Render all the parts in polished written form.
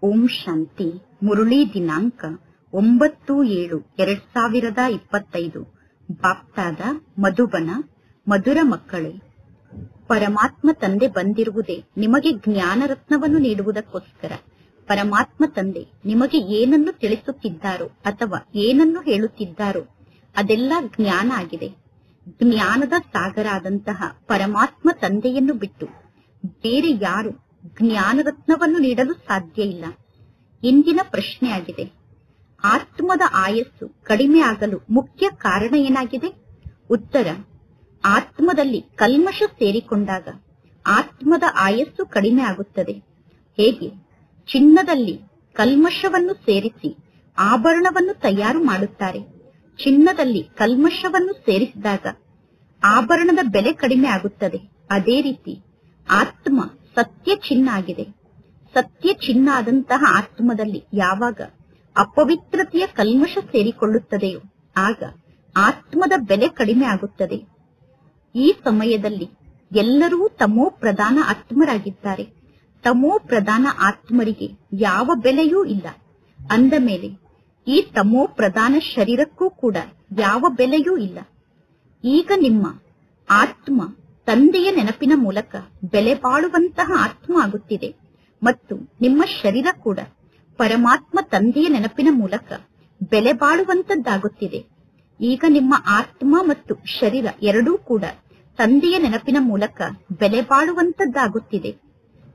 ಓಂ ಶಾಂತಿ. ಮುರುಳಿ ದಿನಾಂಕ 9/7/2025. ಬಾಪ್ತಾದ ಮಧುಬನ. ಮಧುರ ಮಕ್ಕಳೇ, ಪರಮಾತ್ಮ ತಂದೆ ಬಂದಿರುವುದೇ ನಿಮಗೆ ಜ್ಞಾನ ರತ್ನವನ್ನು ನೀಡುವುದಕ್ಕೋಸ್ಕರ. ಪರಮಾತ್ಮ ತಂದೆ ನಿಮಗೆ ಏನನ್ನು ತಿಳಿಸುತ್ತಿದ್ದಾರೋ ಅಥವಾ ಏನನ್ನು ಹೇಳುತ್ತಿದ್ದಾರೋ ಅದೆಲ್ಲ ಜ್ಞಾನ ಆಗಿದೆ. ಜ್ಞಾನದ ಸಾಗರ ಆದಂತಹ ಪರಮಾತ್ಮ ತಂದೆಯನ್ನು ಬಿಟ್ಟು ಬೇರೆ ಯಾರು ಜ್ಞಾನ ರತ್ನವನ್ನು ನೀಡಲು ಸಾಧ್ಯ ಇಲ್ಲ. ಇಂದಿನ ಪ್ರಶ್ನೆಯಾಗಿದೆ, ಆತ್ಮದ ಆಯಸ್ಸು ಕಡಿಮೆ ಆಗಲು ಮುಖ್ಯ ಕಾರಣ ಏನಾಗಿದೆ? ಉತ್ತರ, ಆತ್ಮದಲ್ಲಿ ಕಲ್ಮಶ ಸೇರಿಕೊಂಡಾಗ ಆತ್ಮದ ಆಯಸ್ಸು ಕಡಿಮೆ ಆಗುತ್ತದೆ. ಹೇಗೆ ಚಿನ್ನದಲ್ಲಿ ಕಲ್ಮಶವನ್ನು ಸೇರಿಸಿ ಆಭರಣವನ್ನು ತಯಾರು ಮಾಡುತ್ತಾರೆ, ಚಿನ್ನದಲ್ಲಿ ಕಲ್ಮಶವನ್ನು ಸೇರಿಸಿದಾಗ ಆಭರಣದ ಬೆಲೆ ಕಡಿಮೆ ಆಗುತ್ತದೆ. ಅದೇ ರೀತಿ ಆತ್ಮ ಸತ್ಯ ಚಿನ್ನ ಆಗಿದೆ. ಸತ್ಯ ಚಿನ್ನ ಆದಂತಹ ಆತ್ಮದಲ್ಲಿ ಯಾವಾಗ ಅಪವಿತ್ರತೆಯ ಕಲ್ಮಶ ಸೇರಿಕೊಳ್ಳುತ್ತದೆಯೋ ಆಗ ಆತ್ಮದ ಬೆಲೆ ಕಡಿಮೆ ಆಗುತ್ತದೆ. ಈ ಸಮಯದಲ್ಲಿ ಎಲ್ಲರೂ ತಮೋ ಪ್ರಧಾನ ಆತ್ಮರಾಗಿದ್ದಾರೆ. ತಮೋ ಪ್ರಧಾನ ಆತ್ಮರಿಗೆ ಯಾವ ಬೆಲೆಯೂ ಇಲ್ಲ. ಅಂದ ಮೇಲೆ ಈ ತಮೋ ಪ್ರಧಾನ ಶರೀರಕ್ಕೂ ಕೂಡ ಯಾವ ಬೆಲೆಯೂ ಇಲ್ಲ. ಈಗ ನಿಮ್ಮ ಆತ್ಮ ತಂದೆಯ ನೆನಪಿನ ಮೂಲಕ ಬೆಲೆ ಬಾಳುವಂತಹ ಆತ್ಮ ಆಗುತ್ತಿದೆ ಮತ್ತು ನಿಮ್ಮ ಶರೀರ ಕೂಡ ಪರಮಾತ್ಮ ತಂದೆಯ ನೆನಪಿನ ಮೂಲಕ ಬೆಲೆ ಬಾಳುವಂತದ್ದಾಗುತ್ತಿದೆ. ಈಗ ನಿಮ್ಮ ಆತ್ಮ ಮತ್ತು ಶರೀರ ಎರಡೂ ಕೂಡ ತಂದೆಯ ನೆನಪಿನ ಮೂಲಕ ಬೆಲೆ ಬಾಳುವಂತದ್ದಾಗುತ್ತಿದೆ.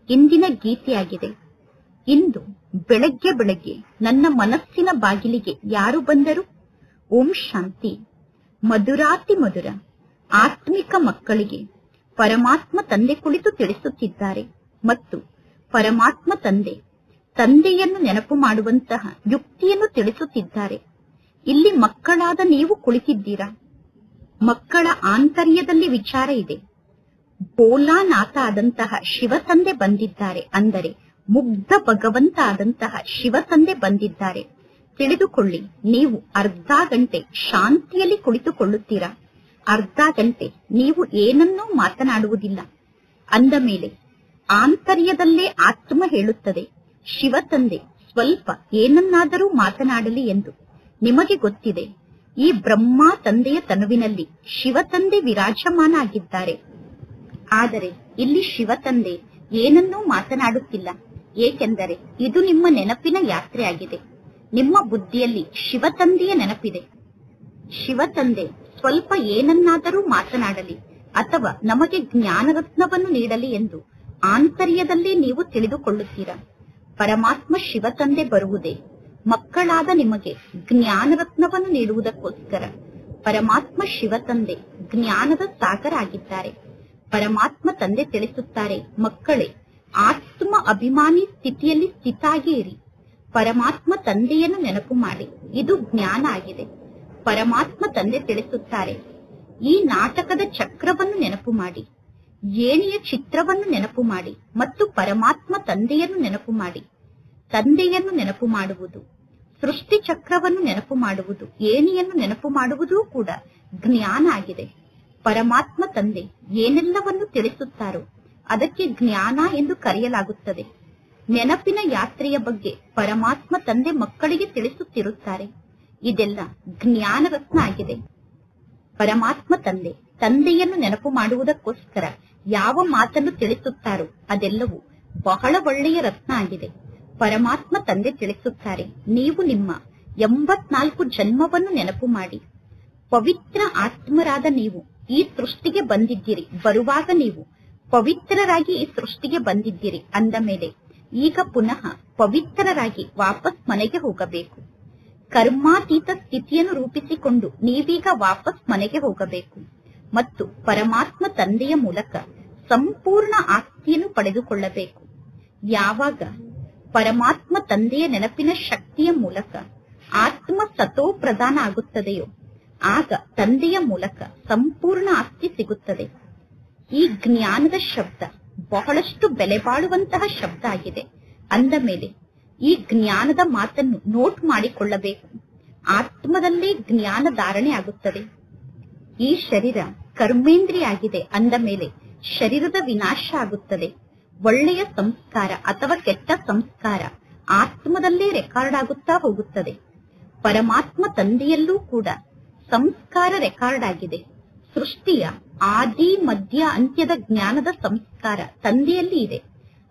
ಇಂದಿನ ಗೀತೆಯಾಗಿದೆ, ಇಂದು ಬೆಳಗ್ಗೆ ಬೆಳಗ್ಗೆ ನನ್ನ ಮನಸ್ಸಿನ ಬಾಗಿಲಿಗೆ ಯಾರು ಬಂದರು? ಓಂ ಶಾಂತಿ. ಮಧುರಾತಿ ಮಧುರ ಆತ್ಮಿಕ ಮಕ್ಕಳಿಗೆ ಪರಮಾತ್ಮ ತಂದೆ ಕುಳಿತು ತಿಳಿಸುತ್ತಿದ್ದಾರೆ ಮತ್ತು ಪರಮಾತ್ಮ ತಂದೆಯನ್ನು ನೆನಪು ಮಾಡುವಂತಹ ಯುಕ್ತಿಯನ್ನು ತಿಳಿಸುತ್ತಿದ್ದಾರೆ. ಇಲ್ಲಿ ಮಕ್ಕಳಾದ ನೀವು ಕುಳಿತಿದ್ದೀರಾ. ಮಕ್ಕಳ ಆಂತರ್ಯದಲ್ಲಿ ವಿಚಾರ ಇದೆ. ಭೋಲಾನಾಥ ಆದಂತಹ ಶಿವ ತಂದೆ ಬಂದಿದ್ದಾರೆ, ಅಂದರೆ ಮುಗ್ಧ ಭಗವಂತ ಆದಂತಹ ಶಿವ ತಂದೆ ಬಂದಿದ್ದಾರೆ. ತಿಳಿದುಕೊಳ್ಳಿ, ನೀವು ಅರ್ಧ ಗಂಟೆ ಶಾಂತಿಯಲ್ಲಿ ಕುಳಿತುಕೊಳ್ಳುತ್ತೀರಾ. ಅರ್ಧ ಗಂಟೆ ನೀವು ಏನನ್ನೂ ಮಾತನಾಡುವುದಿಲ್ಲ. ಅಂದ ಮೇಲೆ ಆಂತರ್ಯದಲ್ಲೇ ಆತ್ಮ ಹೇಳುತ್ತದೆ, ಶಿವ ತಂದೆ ಸ್ವಲ್ಪ ಏನನ್ನಾದರೂ ಮಾತನಾಡಲಿ ಎಂದು. ನಿಮಗೆ ಗೊತ್ತಿದೆ, ಈ ಬ್ರಹ್ಮ ತಂದೆಯ ತನುವಿನಲ್ಲಿ ಶಿವ ತಂದೆ ವಿರಾಜಮಾನ ಆಗಿದ್ದಾರೆ. ಆದರೆ ಇಲ್ಲಿ ಶಿವ ತಂದೆ ಏನನ್ನೂ ಮಾತನಾಡುತ್ತಿಲ್ಲ. ಏಕೆಂದರೆ ಇದು ನಿಮ್ಮ ನೆನಪಿನ ಯಾತ್ರೆಯಾಗಿದೆ. ನಿಮ್ಮ ಬುದ್ಧಿಯಲ್ಲಿ ಶಿವ ತಂದೆಯ ನೆನಪಿದೆ. ಶಿವ ತಂದೆ ಸ್ವಲ್ಪ ಏನನ್ನಾದರೂ ಮಾತನಾಡಲಿ ಅಥವಾ ನಮಗೆ ಜ್ಞಾನ ರತ್ನವನ್ನು ನೀಡಲಿ ಎಂದು ಆಂತರ್ಯದಲ್ಲಿ ನೀವು ತಿಳಿದುಕೊಳ್ಳುತ್ತೀರಾ. ಪರಮಾತ್ಮ ಶಿವ ತಂದೆ ಬರುವುದೇ ಮಕ್ಕಳಾದ ನಿಮಗೆ ಜ್ಞಾನ ರತ್ನವನ್ನು ನೀಡುವುದಕ್ಕೋಸ್ಕರ. ಪರಮಾತ್ಮ ಶಿವ ತಂದೆ ಜ್ಞಾನದ ಸಾಗರ ಆಗಿದ್ದಾರೆ. ಪರಮಾತ್ಮ ತಂದೆ ತಿಳಿಸುತ್ತಾರೆ, ಮಕ್ಕಳೇ, ಆತ್ಮ ಅಭಿಮಾನಿ ಸ್ಥಿತಿಯಲ್ಲಿ ಸ್ಥಿತಾಗಿ ಇರಿ. ಪರಮಾತ್ಮ ತಂದೆಯನ್ನು ನೆನಪು ಮಾಡಿ. ಇದು ಜ್ಞಾನ ಆಗಿದೆ. ಪರಮಾತ್ಮ ತಂದೆ ತಿಳಿಸುತ್ತಾರೆ, ಈ ನಾಟಕದ ಚಕ್ರವನ್ನು ನೆನಪು ಮಾಡಿ, ಏಣಿಯ ಚಿತ್ರವನ್ನು ನೆನಪು ಮಾಡಿ ಮತ್ತು ಪರಮಾತ್ಮ ತಂದೆಯನ್ನು ನೆನಪು ಮಾಡಿ. ತಂದೆಯನ್ನು ನೆನಪು ಮಾಡುವುದು, ಸೃಷ್ಟಿ ಚಕ್ರವನ್ನು ನೆನಪು ಮಾಡುವುದು, ಏಣಿಯನ್ನು ನೆನಪು ಮಾಡುವುದೂ ಕೂಡ ಜ್ಞಾನ ಆಗಿದೆ. ಪರಮಾತ್ಮ ತಂದೆ ಏನೆಲ್ಲವನ್ನು ತಿಳಿಸುತ್ತಾರೋ ಅದಕ್ಕೆ ಜ್ಞಾನ ಎಂದು ಕರೆಯಲಾಗುತ್ತದೆ. ನೆನಪಿನ ಯಾತ್ರೆಯ ಬಗ್ಗೆ ಪರಮಾತ್ಮ ತಂದೆ ಮಕ್ಕಳಿಗೆ ತಿಳಿಸುತ್ತಿರುತ್ತಾರೆ. ಇದೆಲ್ಲ ಜ್ಞಾನ ರತ್ನ ಆಗಿದೆ. ಪರಮಾತ್ಮ ತಂದೆಯನ್ನು ನೆನಪು ಮಾಡುವುದಕ್ಕೋಸ್ಕರ ಯಾವ ಮಾತನ್ನು ತಿಳಿಸುತ್ತಾರೋ ಅದೆಲ್ಲವೂ ಬಹಳ ಒಳ್ಳೆಯ ರತ್ನ ಆಗಿದೆ. ಪರಮಾತ್ಮ ತಂದೆ ತಿಳಿಸುತ್ತಾರೆ, ನೀವು ನಿಮ್ಮ 84 ಜನ್ಮವನ್ನು ನೆನಪು ಮಾಡಿ. ಪವಿತ್ರ ಆತ್ಮರಾದ ನೀವು ಈ ಸೃಷ್ಟಿಗೆ ಬಂದಿದ್ದೀರಿ. ಬರುವಾಗ ನೀವು ಪವಿತ್ರರಾಗಿ ಈ ಸೃಷ್ಟಿಗೆ ಬಂದಿದ್ದೀರಿ. ಅಂದ ಮೇಲೆ ಈಗ ಪುನಃ ಪವಿತ್ರರಾಗಿ ವಾಪಸ್ ಮನೆಗೆ ಹೋಗಬೇಕು. ಕರ್ಮಾತೀತ ಸ್ಥಿತಿಯನ್ನು ರೂಪಿಸಿಕೊಂಡು ನೀವೀಗ ವಾಪಸ್ ಮನೆಗೆ ಹೋಗಬೇಕು ಮತ್ತು ಪರಮಾತ್ಮ ತಂದೆಯ ಮೂಲಕ ಸಂಪೂರ್ಣ ಆಸ್ತಿಯನ್ನು ಪಡೆದುಕೊಳ್ಳಬೇಕು. ಯಾವಾಗ ಪರಮಾತ್ಮ ತಂದೆಯ ನೆನಪಿನ ಶಕ್ತಿಯ ಮೂಲಕ ಆತ್ಮ ಸತೋ ಪ್ರಧಾನ ಆಗುತ್ತದೆಯೋ ಆಗ ತಂದೆಯ ಮೂಲಕ ಸಂಪೂರ್ಣ ಆಸ್ತಿ ಸಿಗುತ್ತದೆ. ಈ ಜ್ಞಾನದ ಶಬ್ದ ಬಹಳಷ್ಟು ಬೆಲೆ ಬಾಳುವಂತಹ ಶಬ್ದ ಆಗಿದೆ. ಅಂದ ಮೇಲೆ ಈ ಜ್ಞಾನದ ಮಾತನ್ನು ನೋಟ್ ಮಾಡಿಕೊಳ್ಳಬೇಕು. ಆತ್ಮದಲ್ಲೇ ಜ್ಞಾನ ಧಾರಣೆ ಆಗುತ್ತದೆ. ಈ ಶರೀರ ಕರ್ಮೇಂದ್ರಿಯ ಆಗಿದೆ. ಅಂದ ಮೇಲೆ ಶರೀರದ ವಿನಾಶ ಆಗುತ್ತದೆ. ಒಳ್ಳೆಯ ಸಂಸ್ಕಾರ ಅಥವಾ ಕೆಟ್ಟ ಸಂಸ್ಕಾರ ಆತ್ಮದಲ್ಲೇ ರೆಕಾರ್ಡ್ ಆಗುತ್ತಾ ಹೋಗುತ್ತದೆ. ಪರಮಾತ್ಮ ತಂದೆಯಲ್ಲೂ ಕೂಡ ಸಂಸ್ಕಾರ ರೆಕಾರ್ಡ್ ಆಗಿದೆ. ಸೃಷ್ಟಿಯ ಆದಿ ಮಧ್ಯ ಅಂತ್ಯದ ಜ್ಞಾನದ ಸಂಸ್ಕಾರ ತಂದೆಯಲ್ಲಿ ಇದೆ.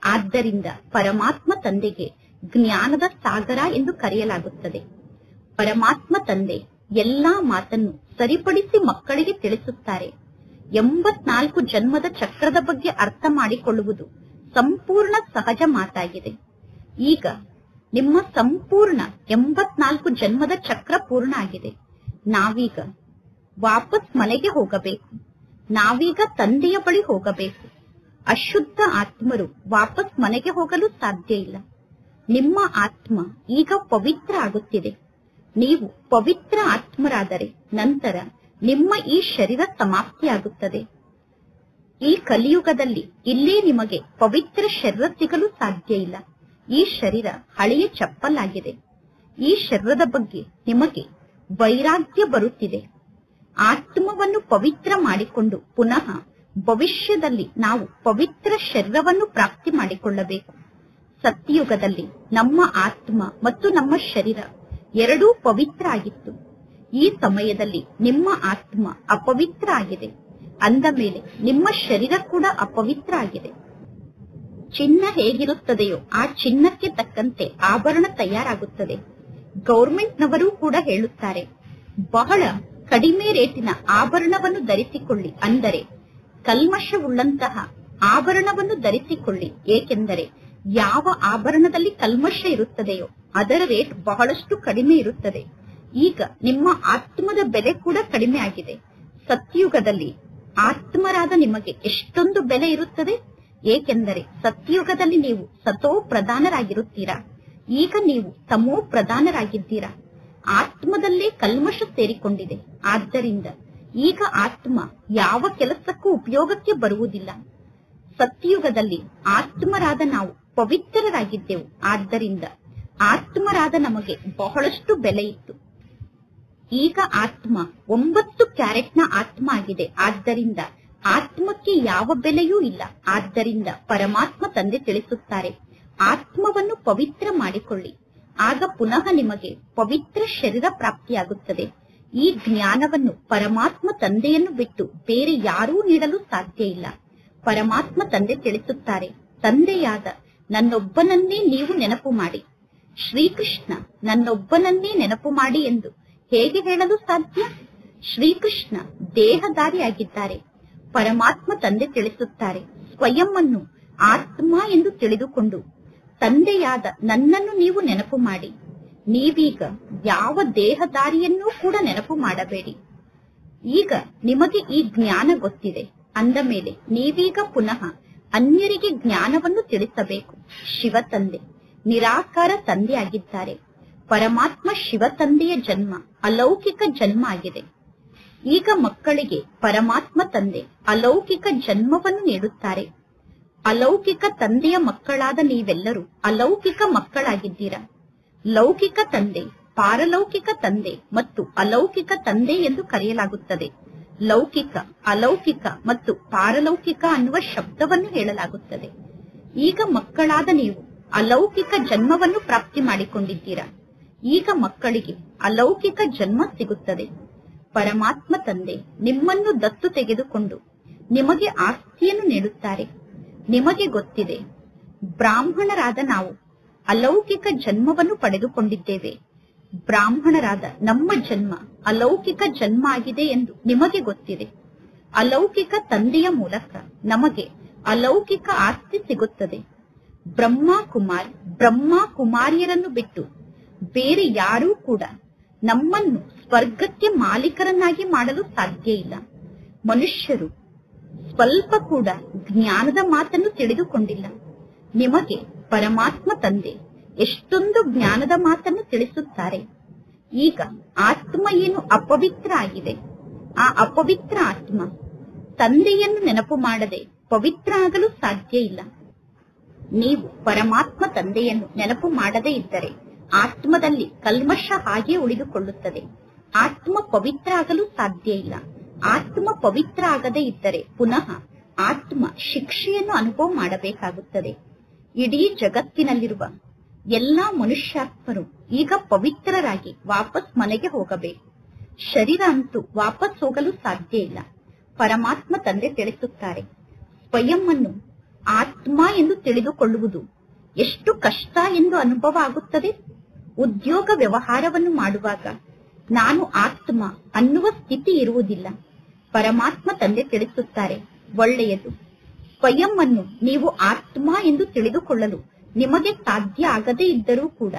ಆದ್ದರಿಂದ ಪರಮಾತ್ಮ ತಂದೆಗೆ ಜ್ಞಾನದ ಸಾಗರ ಎಂದು ಕರೆಯಲಾಗುತ್ತದೆ. ಪರಮಾತ್ಮ ತಂದೆ ಎಲ್ಲಾ ಮಾತನ್ನು ಸರಿಪಡಿಸಿ ಮಕ್ಕಳಿಗೆ ತಿಳಿಸುತ್ತಾರೆ. 84 ಜನ್ಮದ ಚಕ್ರದ ಬಗ್ಗೆ ಅರ್ಥ ಮಾಡಿಕೊಳ್ಳುವುದು ಸಂಪೂರ್ಣ ಸಹಜ ಮಾತಾಗಿದೆ. ಈಗ ನಿಮ್ಮ ಸಂಪೂರ್ಣ 84 ಜನ್ಮದ ಚಕ್ರ ಪೂರ್ಣ ಆಗಿದೆ. ನಾವೀಗ ವಾಪಸ್ ಮನೆಗೆ ಹೋಗಬೇಕು. ನಾವೀಗ ತಂದೆಯ ಬಳಿ ಹೋಗಬೇಕು. ಅಶುದ್ಧ ಆತ್ಮರು ವಾಪಸ್ ಮನೆಗೆ ಹೋಗಲು ಸಾಧ್ಯ ಇಲ್ಲ. ನಿಮ್ಮ ಆತ್ಮ ಈಗ ಪವಿತ್ರ ಆಗುತ್ತಿದೆ. ನೀವು ಪವಿತ್ರ ಆತ್ಮರಾದರೆ ನಂತರ ನಿಮ್ಮ ಈ ಶರೀರ ಸಮಾಪ್ತಿಯಾಗುತ್ತದೆ. ಈ ಕಲಿಯುಗದಲ್ಲಿ ಇಲ್ಲೇ ನಿಮಗೆ ಪವಿತ್ರ ಶರೀರ ಸಿಗಲು ಸಾಧ್ಯ ಇಲ್ಲ. ಈ ಶರೀರ ಹಳೆಯ ಚಪ್ಪಲಾಗಿದೆ. ಈ ಶರೀರದ ಬಗ್ಗೆ ನಿಮಗೆ ವೈರಾಗ್ಯ ಬರುತ್ತಿದೆ. ಆತ್ಮವನ್ನು ಪವಿತ್ರ ಮಾಡಿಕೊಂಡು ಪುನಃ ಭವಿಷ್ಯದಲ್ಲಿ ನಾವು ಪವಿತ್ರ ಶರೀರವನ್ನು ಪ್ರಾಪ್ತಿ ಮಾಡಿಕೊಳ್ಳಬೇಕು. ಸತ್ಯಯುಗದಲ್ಲಿ ನಮ್ಮ ಆತ್ಮ ಮತ್ತು ನಮ್ಮ ಶರೀರ ಎರಡೂ ಪವಿತ್ರ ಆಗಿತ್ತು. ಈ ಸಮಯದಲ್ಲಿ ನಿಮ್ಮ ಆತ್ಮ ಅಪವಿತ್ರ ಆಗಿದೆ. ಅಂದ ಮೇಲೆ ನಿಮ್ಮ ಶರೀರ ಕೂಡ ಅಪವಿತ್ರ ಆಗಿದೆ. ಚಿನ್ನ ಹೇಗಿರುತ್ತದೆಯೋ ಆ ಚಿನ್ನಕ್ಕೆ ತಕ್ಕಂತೆ ಆಭರಣ ತಯಾರಾಗುತ್ತದೆ. ಗೌರ್ಮೆಂಟ್ನವರು ಕೂಡ ಹೇಳುತ್ತಾರೆ, ಬಹಳ ಕಡಿಮೆ ರೇಟಿನ ಆಭರಣವನ್ನು ಧರಿಸಿಕೊಳ್ಳಿ, ಅಂದರೆ ಕಲ್ಮಶವುಳ್ಳಂತಹ ಆಭರಣವನ್ನು ಧರಿಸಿಕೊಳ್ಳಿ. ಏಕೆಂದರೆ ಯಾವ ಆಭರಣದಲ್ಲಿ ಕಲ್ಮಶ ಇರುತ್ತದೆಯೋ ಅದರ ರೇಟ್ ಬಹಳಷ್ಟು ಕಡಿಮೆ ಇರುತ್ತದೆ. ಈಗ ನಿಮ್ಮ ಆತ್ಮದ ಬೆಲೆ ಕೂಡ ಕಡಿಮೆ ಆಗಿದೆ. ಸತ್ಯಯುಗದಲ್ಲಿ ಆತ್ಮರಾದ ನಿಮಗೆ ಎಷ್ಟೊಂದು ಬೆಲೆ ಇರುತ್ತದೆ. ಏಕೆಂದರೆ ಸತ್ಯಯುಗದಲ್ಲಿ ನೀವು ಸತೋ ಪ್ರಧಾನರಾಗಿರುತ್ತೀರಾ. ಈಗ ನೀವು ತಮೋ ಪ್ರಧಾನರಾಗಿದ್ದೀರಾ. ಆತ್ಮದಲ್ಲೇ ಕಲ್ಮಶ ಸೇರಿಕೊಂಡಿದೆ. ಆದ್ದರಿಂದ ಈಗ ಆತ್ಮ ಯಾವ ಕೆಲಸಕ್ಕೂ ಉಪಯೋಗಕ್ಕೆ ಬರುವುದಿಲ್ಲ. ಸತ್ಯಯುಗದಲ್ಲಿ ಆತ್ಮರಾದ ನಾವು ಪವಿತ್ರರಾಗಿದ್ದೆವು. ಆದ್ದರಿಂದ ಆತ್ಮರಾದ ನಮಗೆ ಬಹಳಷ್ಟು ಬೆಲೆ ಇತ್ತು. ಈಗ ಆತ್ಮ 9 ಕ್ಯಾರೆಟ್ನ ಆತ್ಮ ಆಗಿದೆ. ಆದ್ದರಿಂದ ಆತ್ಮಕ್ಕೆ ಯಾವ ಬೆಲೆಯೂ ಇಲ್ಲ. ಆದ್ದರಿಂದ ಪರಮಾತ್ಮ ತಂದೆ ತಿಳಿಸುತ್ತಾರೆ, ಆತ್ಮವನ್ನು ಪವಿತ್ರ ಮಾಡಿಕೊಳ್ಳಿ. ಆಗ ಪುನಃ ನಿಮಗೆ ಪವಿತ್ರ ಶರೀರ ಪ್ರಾಪ್ತಿಯಾಗುತ್ತದೆ. ಈ ಜ್ಞಾನವನ್ನು ಪರಮಾತ್ಮ ತಂದೆಯನ್ನು ಬಿಟ್ಟು ಬೇರೆ ಯಾರೂ ನೀಡಲು ಸಾಧ್ಯ ಇಲ್ಲ. ಪರಮಾತ್ಮ ತಂದೆ ತಿಳಿಸುತ್ತಾರೆ, ತಂದೆಯಾದ ನನ್ನೊಬ್ಬನನ್ನೇ ನೀವು ನೆನಪು ಮಾಡಿ. ಶ್ರೀಕೃಷ್ಣ ನನ್ನೊಬ್ಬನನ್ನೇ ನೆನಪು ಮಾಡಿ ಎಂದು ಹೇಗೆ ಹೇಳಲು ಸಾಧ್ಯ? ಶ್ರೀಕೃಷ್ಣ ದೇಹಧಾರಿಯಾಗಿದ್ದಾರೆ. ಪರಮಾತ್ಮ ತಂದೆ ತಿಳಿಸುತ್ತಾರೆ, ಸ್ವಯಂ ಅನ್ನು ಆತ್ಮ ಎಂದು ತಿಳಿದುಕೊಂಡು ತಂದೆಯಾದ ನನ್ನನ್ನು ನೀವು ನೆನಪು ಮಾಡಿ. ನೀವೀಗ ಯಾವ ದೇಹಧಾರಿಯನ್ನೂ ಕೂಡ ನೆನಪು ಮಾಡಬೇಡಿ. ಈಗ ನಿಮಗೆ ಈ ಜ್ಞಾನ ಗೊತ್ತಿದೆ. ಅಂದ ಮೇಲೆ ನೀವೀಗ ಪುನಃ ಅನ್ಯರಿಗೆ ಜ್ಞಾನವನ್ನು ತಿಳಿಸಬೇಕು. ಶಿವ ತಂದೆ ನಿರಾಕಾರ ತಂದೆ ಆಗಿದ್ದಾರೆ. ಪರಮಾತ್ಮ ಶಿವ ತಂದೆಯ ಜನ್ಮ ಅಲೌಕಿಕ ಜನ್ಮ ಆಗಿದೆ. ಈಗ ಮಕ್ಕಳಿಗೆ ಪರಮಾತ್ಮ ತಂದೆ ಅಲೌಕಿಕ ಜನ್ಮವನ್ನು ನೀಡುತ್ತಾರೆ. ಅಲೌಕಿಕ ತಂದೆಯ ಮಕ್ಕಳಾದ ನೀವೆಲ್ಲರೂ ಅಲೌಕಿಕ ಮಕ್ಕಳಾಗಿದ್ದೀರಾ. ಲೌಕಿಕ ತಂದೆ, ಪಾರಲೌಕಿಕ ತಂದೆ ಮತ್ತು ಅಲೌಕಿಕ ತಂದೆ ಎಂದು ಕರೆಯಲಾಗುತ್ತದೆ. ಲೌಕಿಕ, ಅಲೌಕಿಕ ಮತ್ತು ಪಾರಲೌಕಿಕ ಅನ್ನುವ ಶಬ್ದವನ್ನು ಹೇಳಲಾಗುತ್ತದೆ. ಈಗ ಮಕ್ಕಳಾದ ನೀವು ಅಲೌಕಿಕ ಜನ್ಮವನ್ನು ಪ್ರಾಪ್ತಿ ಮಾಡಿಕೊಂಡಿದ್ದೀರಾ. ಈಗ ಮಕ್ಕಳಿಗೆ ಅಲೌಕಿಕ ಜನ್ಮ ಸಿಗುತ್ತದೆ. ಪರಮಾತ್ಮ ತಂದೆ ನಿಮ್ಮನ್ನು ದತ್ತು ತೆಗೆದುಕೊಂಡು ನಿಮಗೆ ಆಸ್ತಿಯನ್ನು ನೀಡುತ್ತಾರೆ. ನಿಮಗೆ ಗೊತ್ತಿದೆ, ಬ್ರಾಹ್ಮಣರಾದ ನಾವು ಅಲೌಕಿಕ ಜನ್ಮವನ್ನು ಪಡೆದುಕೊಂಡಿದ್ದೇವೆ. ಬ್ರಾಹ್ಮಣರಾದ ನಮ್ಮ ಜನ್ಮ ಅಲೌಕಿಕ ಜನ್ಮ ಆಗಿದೆ ಎಂದು ನಿಮಗೆ ಗೊತ್ತಿದೆ. ಅಲೌಕಿಕ ತಂದೆಯ ಮೂಲಕ ನಮಗೆ ಅಲೌಕಿಕ ಆಸ್ತಿ ಸಿಗುತ್ತದೆ. ಬ್ರಹ್ಮ ಕುಮಾರಿಯರನ್ನು ಬಿಟ್ಟು ಬೇರೆ ಯಾರೂ ಕೂಡ ನಮ್ಮನ್ನು ಸ್ವರ್ಗಕ್ಕೆ ಮಾಲೀಕರನ್ನಾಗಿ ಮಾಡಲು ಸಾಧ್ಯ ಇಲ್ಲ. ಮನುಷ್ಯರು ಸ್ವಲ್ಪ ಕೂಡ ಜ್ಞಾನದ ಮಾತನ್ನು ತಿಳಿದುಕೊಂಡಿಲ್ಲ. ನಿಮಗೆ ಪರಮಾತ್ಮ ತಂದೆ ಎಷ್ಟೊಂದು ಜ್ಞಾನದ ಮಾತನ್ನು ತಿಳಿಸುತ್ತಾರೆ. ಈಗ ಆತ್ಮ ಏನು ಅಪವಿತ್ರ ಆಗಿದೆ. ಆ ಅಪವಿತ್ರ ಆತ್ಮ ತಂದೆಯನ್ನು ನೆನಪು ಮಾಡದೆ ಪವಿತ್ರ ಆಗಲು ಸಾಧ್ಯ ಇಲ್ಲ. ನೀವು ಪರಮಾತ್ಮ ತಂದೆಯನ್ನು ನೆನಪು ಮಾಡದೇ ಇದ್ದರೆ ಆತ್ಮದಲ್ಲಿ ಕಲ್ಮಶ ಹಾಗೆ ಉಳಿದುಕೊಳ್ಳುತ್ತದೆ. ಆತ್ಮ ಪವಿತ್ರ ಆಗಲು ಸಾಧ್ಯ ಇಲ್ಲ. ಆತ್ಮ ಪವಿತ್ರ ಆಗದೇ ಇದ್ದರೆ ಪುನಃ ಆತ್ಮ ಶಿಕ್ಷೆಯನ್ನು ಅನುಭವ ಮಾಡಬೇಕಾಗುತ್ತದೆ. ಇಡೀ ಜಗತ್ತಿನಲ್ಲಿರುವ ಎಲ್ಲಾ ಮನುಷ್ಯಾತ್ಮರು ಈಗ ಪವಿತ್ರರಾಗಿ ವಾಪಸ್ ಮನೆಗೆ ಹೋಗಬೇಕು. ಶರೀರ ಅಂತೂ ವಾಪಸ್ ಹೋಗಲು ಸಾಧ್ಯ ಇಲ್ಲ. ಪರಮಾತ್ಮ ತಂದೆ ತಿಳಿಸುತ್ತಾರೆ, ಸ್ವಯಂ ಅನ್ನು ಆತ್ಮ ಎಂದು ತಿಳಿದುಕೊಳ್ಳುವುದು ಎಷ್ಟು ಕಷ್ಟ ಎಂದು ಅನುಭವ ಆಗುತ್ತದೆ. ಉದ್ಯೋಗ ವ್ಯವಹಾರವನ್ನು ಮಾಡುವಾಗ ನಾನು ಆತ್ಮ ಅನ್ನುವ ಸ್ಥಿತಿ ಇರುವುದಿಲ್ಲ. ಪರಮಾತ್ಮ ತಂದೆ ತಿಳಿಸುತ್ತಾರೆ, ಒಳ್ಳೆಯದು. ಸ್ವಯಂ ಅನ್ನು ನೀವು ಆತ್ಮ ಎಂದು ತಿಳಿದುಕೊಳ್ಳಲು ನಿಮಗೆ ಸಾಧ್ಯ ಆಗದೇ ಇದ್ದರೂ ಕೂಡ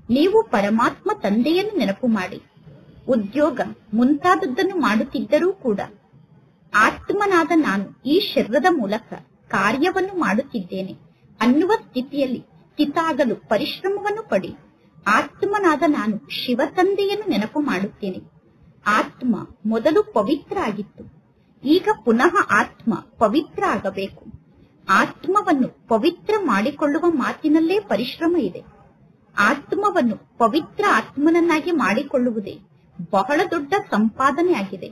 ನೀವು ಪರಮಾತ್ಮ ತಂದೆಯನ್ನು ನೆನಪು ಮಾಡಿ. ಉದ್ಯೋಗ ಮುಂತಾದದ್ದನ್ನು ಮಾಡುತ್ತಿದ್ದರೂ ಕೂಡ ಆತ್ಮನಾದ ನಾನು ಈ ಶರೀರದ ಮೂಲಕ ಕಾರ್ಯವನ್ನು ಮಾಡುತ್ತಿದ್ದೇನೆ ಅನ್ನುವ ಸ್ಥಿತಿಯಲ್ಲಿ ಸ್ಥಿತಾಗಲು ಪರಿಶ್ರಮವನ್ನು ಪಡಿ. ಆತ್ಮನಾದ ನಾನು ಶಿವ ತಂದೆಯನ್ನು ನೆನಪು ಮಾಡುತ್ತೇನೆ. ಆತ್ಮ ಮೊದಲು ಪವಿತ್ರ ಆಗಿತ್ತು, ಈಗ ಪುನಃ ಆತ್ಮ ಪವಿತ್ರ ಆಗಬೇಕು. ಆತ್ಮವನ್ನು ಪವಿತ್ರ ಮಾಡಿಕೊಳ್ಳುವ ಮಾತಿನಲ್ಲೇ ಪರಿಶ್ರಮ ಇದೆ. ಆತ್ಮವನ್ನು ಪವಿತ್ರ ಆತ್ಮನನ್ನಾಗಿ ಮಾಡಿಕೊಳ್ಳುವುದೇ ಬಹಳ ದೊಡ್ಡ ಸಂಪಾದನೆ ಆಗಿದೆ.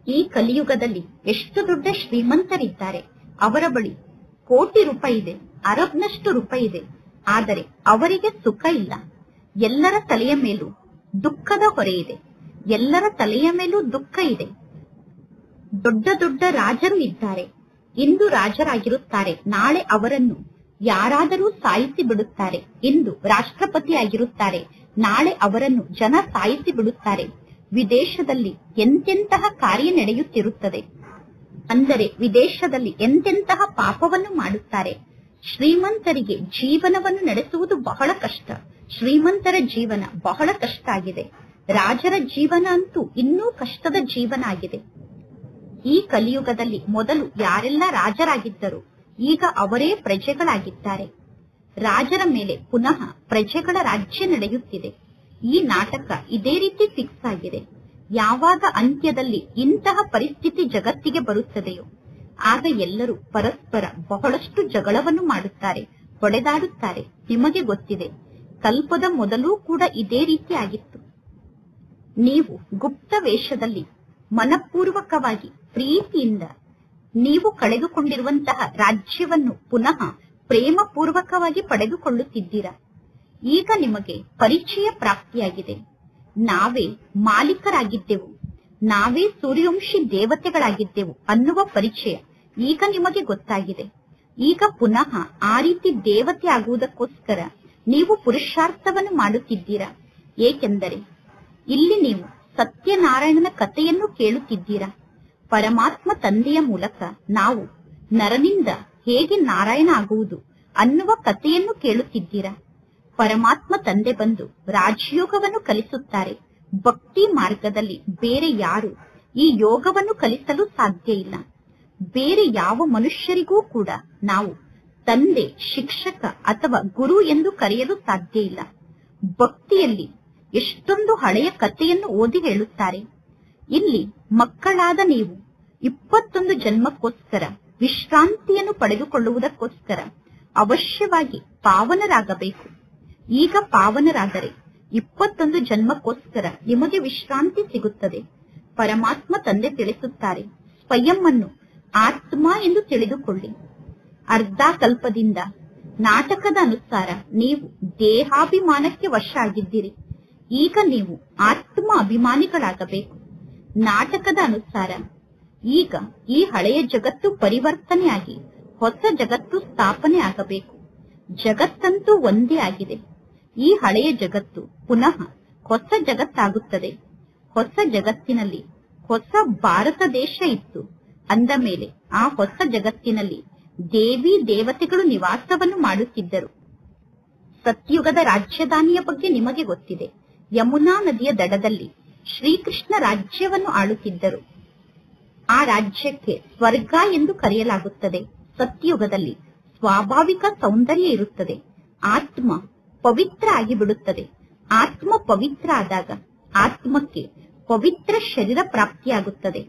ಈ ಕಲಿಯುಗದಲ್ಲಿ ಎಷ್ಟು ದೊಡ್ಡ ಶ್ರೀಮಂತರಿದ್ದಾರೆ. ಅವರ ಬಳಿ ಕೋಟಿ ರೂಪಾಯಿ ಇದೆ, ಅರಬ್ನಷ್ಟು ರೂಪಾಯಿ ಇದೆ, ಆದರೆ ಅವರಿಗೆ ಸುಖ ಇಲ್ಲ. ಎಲ್ಲರ ತಲೆಯ ಮೇಲೂ ದುಃಖದ ಹೊರೆ ಇದೆ. ಎಲ್ಲರ ತಲೆಯ ಮೇಲೂ ದುಃಖ ಇದೆ. ದೊಡ್ಡ ದೊಡ್ಡ ರಾಜರು ಇದ್ದಾರೆ. ಇಂದು ರಾಜರಾಗಿರುತ್ತಾರೆ, ನಾಳೆ ಅವರನ್ನು ಯಾರಾದರೂ ಸಾಯಿಸಿ ಬಿಡುತ್ತಾರೆ. ಇಂದು ರಾಷ್ಟ್ರಪತಿ ಆಗಿರುತ್ತಾರೆ, ನಾಳೆ ಅವರನ್ನು ಜನ ಸಾಯಿಸಿ ಬಿಡುತ್ತಾರೆ. ವಿದೇಶದಲ್ಲಿ ಎಂತೆಂತಹ ಕಾರ್ಯ ನಡೆಯುತ್ತಿರುತ್ತದೆ. ಅಂದರೆ ವಿದೇಶದಲ್ಲಿ ಎಂತೆಂತಹ ಪಾಪವನ್ನು ಮಾಡುತ್ತಾರೆ. ಶ್ರೀಮಂತರಿಗೆ ಜೀವನವನ್ನು ನಡೆಸುವುದು ಬಹಳ ಕಷ್ಟ. ಶ್ರೀಮಂತರ ಜೀವನ ಬಹಳ ಕಷ್ಟ ಆಗಿದೆ. ರಾಜರ ಜೀವನ ಅಂತೂ ಇನ್ನೂ ಕಷ್ಟದ ಜೀವನ ಆಗಿದೆ. ಈ ಕಲಿಯುಗದಲ್ಲಿ ಮೊದಲು ಯಾರೆಲ್ಲ ರಾಜರಾಗಿದ್ದರು, ಈಗ ಅವರೇ ಪ್ರಜೆಗಳಾಗಿದ್ದಾರೆ. ರಾಜರ ಮೇಲೆ ಪುನಃ ಪ್ರಜೆಗಳ ರಾಜ್ಯ ನಡೆಯುತ್ತಿದೆ. ಈ ನಾಟಕ ಇದೇ ರೀತಿ ಫಿಕ್ಸ್ ಆಗಿದೆ. ಯಾವಾಗ ಅಂತ್ಯದಲ್ಲಿ ಇಂತಹ ಪರಿಸ್ಥಿತಿ ಜಗತ್ತಿಗೆ ಬರುತ್ತದೆಯೋ ಆಗ ಎಲ್ಲರೂ ಪರಸ್ಪರ ಬಹಳಷ್ಟು ಜಗಳವನ್ನು ಮಾಡುತ್ತಾರೆ, ಹೊಡೆದಾಡುತ್ತಾರೆ. ನಿಮಗೆ ಗೊತ್ತಿದೆ, ಕಲ್ಪದ ಮೊದಲೂ ಕೂಡ ಇದೇ ರೀತಿ ಆಗಿತ್ತು. ನೀವು ಗುಪ್ತ ವೇಷದಲ್ಲಿ ಮನಪೂರ್ವಕವಾಗಿ ಪ್ರೀತಿಯಿಂದ ನೀವು ಕಳೆದುಕೊಂಡಿರುವಂತಹ ರಾಜ್ಯವನ್ನು ಪುನಃ ಪ್ರೇಮಪೂರ್ವಕವಾಗಿ ಪಡೆದುಕೊಳ್ಳುತ್ತಿದ್ದೀರಾ. ಈಗ ನಿಮಗೆ ಪರಿಚಯ ಪ್ರಾಪ್ತಿಯಾಗಿದೆ. ನಾವೇ ಮಾಲೀಕರಾಗಿದ್ದೆವು, ನಾವೇ ಸೂರ್ಯವಂಶಿ ದೇವತೆಗಳಾಗಿದ್ದೆವು ಅನ್ನುವ ಪರಿಚಯ ಈಗ ನಿಮಗೆ ಗೊತ್ತಾಗಿದೆ. ಈಗ ಪುನಃ ಆ ರೀತಿ ದೇವತೆ ಆಗುವುದಕ್ಕೋಸ್ಕರ ನೀವು ಪುರುಷಾರ್ಥವನ್ನು ಮಾಡುತ್ತಿದ್ದೀರಾ. ಏಕೆಂದರೆ ಇಲ್ಲಿ ನೀವು ಸತ್ಯನಾರಾಯಣನ ಕಥೆಯನ್ನು ಕೇಳುತ್ತಿದ್ದೀರಾ. ಪರಮಾತ್ಮ ತಂದೆಯ ಮೂಲಕ ನಾವು ನರನಿಂದ ಹೇಗೆ ನಾರಾಯಣ ಆಗುವುದು ಅನ್ನುವ ಕಥೆಯನ್ನು ಕೇಳುತ್ತಿದ್ದೀರಾ. ಪರಮಾತ್ಮ ತಂದೆ ಬಂದು ರಾಜಯೋಗವನ್ನು ಕಲಿಸುತ್ತಾರೆ. ಭಕ್ತಿ ಮಾರ್ಗದಲ್ಲಿ ಬೇರೆ ಯಾರು ಈ ಯೋಗವನ್ನು ಕಲಿಸಲು ಸಾಧ್ಯ ಇಲ್ಲ. ಬೇರೆ ಯಾವ ಮನುಷ್ಯರಿಗೂ ಕೂಡ ನಾವು ತಂದೆ, ಶಿಕ್ಷಕ ಅಥವಾ ಗುರು ಎಂದು ಕರೆಯಲು ಸಾಧ್ಯ ಇಲ್ಲ. ಭಕ್ತಿಯಲ್ಲಿ ಎಷ್ಟೊಂದು ಹಳೆಯ ಕಥೆಯನ್ನು ಓದಿ ಹೇಳುತ್ತಾರೆ. ಇಲ್ಲಿ ಮಕ್ಕಳಾದ ನೀವು 21 ಜನ್ಮಕ್ಕೋಸ್ಕರ ವಿಶ್ರಾಂತಿಯನ್ನು ಪಡೆದುಕೊಳ್ಳುವುದಕ್ಕೋಸ್ಕರ ಅವಶ್ಯವಾಗಿ ಪಾವನರಾಗಬೇಕು. ಈಗ ಪಾವನರಾದರೆ 21 ಜನ್ಮಕ್ಕೋಸ್ಕರ ನಿಮಗೆ ವಿಶ್ರಾಂತಿ ಸಿಗುತ್ತದೆ. ಪರಮಾತ್ಮ ತಂದೆ ತಿಳಿಸುತ್ತಾರೆ, ಸ್ವಯಂ ಅನ್ನು ಆತ್ಮ ಎಂದು ತಿಳಿದುಕೊಳ್ಳಿ. ಅರ್ಧ ಕಲ್ಪದಿಂದ ನಾಟಕದ ಅನುಸಾರ ನೀವು ದೇಹಾಭಿಮಾನಕ್ಕೆ ವಶ ಆಗಿದ್ದೀರಿ. ಈಗ ನೀವು ಆತ್ಮ ಅಭಿಮಾನಿಗಳಾಗಬೇಕು. ನಾಟಕದ ಅನುಸಾರ ಈಗ ಈ ಹಳೆಯ ಜಗತ್ತು ಪರಿವರ್ತನೆಯಾಗಿ ಹೊಸ ಜಗತ್ತು ಸ್ಥಾಪನೆ ಆಗಬೇಕು. ಜಗತ್ತಂತೂ ಒಂದೇ ಆಗಿದೆ. ಈ ಹಳೆಯ ಜಗತ್ತು ಪುನಃ ಹೊಸ ಜಗತ್ತಾಗುತ್ತದೆ. ಹೊಸ ಜಗತ್ತಿನಲ್ಲಿ ಹೊಸ ಭಾರತ ದೇಶ ಇತ್ತು. ಅಂದ ಮೇಲೆ ಆ ಹೊಸ ಜಗತ್ತಿನಲ್ಲಿ ದೇವಿ ದೇವತೆಗಳು ನಿವಾಸವನ್ನು ಮಾಡುತ್ತಿದ್ದರು. ಸತ್ಯುಗದ ರಾಜ್ಯಧಾನಿಯ ಬಗ್ಗೆ ನಿಮಗೆ ಗೊತ್ತಿದೆ. ಯಮುನಾ ನದಿಯ ದಡದಲ್ಲಿ ಶ್ರೀಕೃಷ್ಣ ರಾಜ್ಯವನ್ನು ಆಳುತ್ತಿದ್ದರು. ಆ ರಾಜ್ಯಕ್ಕೆ ಸ್ವರ್ಗ ಎಂದು ಕರೆಯಲಾಗುತ್ತದೆ. ಸತ್ಯುಗದಲ್ಲಿ ಸ್ವಾಭಾವಿಕ ಸೌಂದರ್ಯ ಇರುತ್ತದೆ. ಆತ್ಮ ಪವಿತ್ರ ಆಗಿಬಿಡುತ್ತದೆ. ಆತ್ಮ ಪವಿತ್ರ ಆದಾಗ ಆತ್ಮಕ್ಕೆ ಪವಿತ್ರ ಶರೀರ ಪ್ರಾಪ್ತಿಯಾಗುತ್ತದೆ.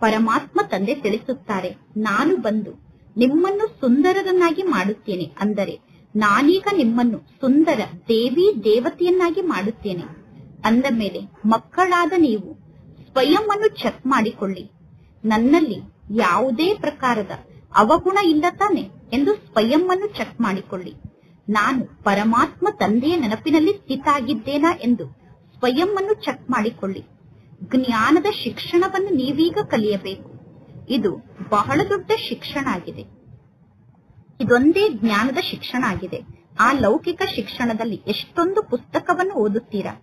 ಪರಮಾತ್ಮ ತಂದೆ ತಿಳಿಸುತ್ತಾರೆ, ನಾನು ಬಂದು ನಿಮ್ಮನ್ನು ಸುಂದರರನ್ನಾಗಿ ಮಾಡುತ್ತೇನೆ. ಅಂದರೆ ನಾನೀಗ ನಿಮ್ಮನ್ನು ಸುಂದರ ದೇವಿ ದೇವತೆಯನ್ನಾಗಿ ಮಾಡುತ್ತೇನೆ. ಅಂದ ಮೇಲೆ ಮಕ್ಕಳಾದ ನೀವು ಸ್ವಯಂ ಅನ್ನು ಚೆಕ್ ಮಾಡಿಕೊಳ್ಳಿ. ನನ್ನಲ್ಲಿ ಯಾವುದೇ ಪ್ರಕಾರದ ಅವಗುಣ ಇಲ್ಲ ತಾನೆ ಎಂದು ಸ್ವಯಂ ಅನ್ನು ಚೆಕ್ ಮಾಡಿಕೊಳ್ಳಿ. ನಾನು ಪರಮಾತ್ಮ ತಂದೆಯ ನೆನಪಿನಲ್ಲಿ ಸ್ಥಿತ ಆಗಿದ್ದೇನಾ ಎಂದು ಸ್ವಯಂ ಅನ್ನು ಚೆಕ್ ಮಾಡಿಕೊಳ್ಳಿ. ಜ್ಞಾನದ ಶಿಕ್ಷಣವನ್ನು ನೀವೀಗ ಕಲಿಯಬೇಕು. ಇದು ಬಹಳ ದೊಡ್ಡ ಶಿಕ್ಷಣ ಆಗಿದೆ. ಇದೊಂದೇ ಜ್ಞಾನದ ಶಿಕ್ಷಣ ಆಗಿದೆ. ಆ ಲೌಕಿಕ ಶಿಕ್ಷಣದಲ್ಲಿ ಎಷ್ಟೊಂದು ಪುಸ್ತಕವನ್ನು ಓದುತ್ತೀರಾ.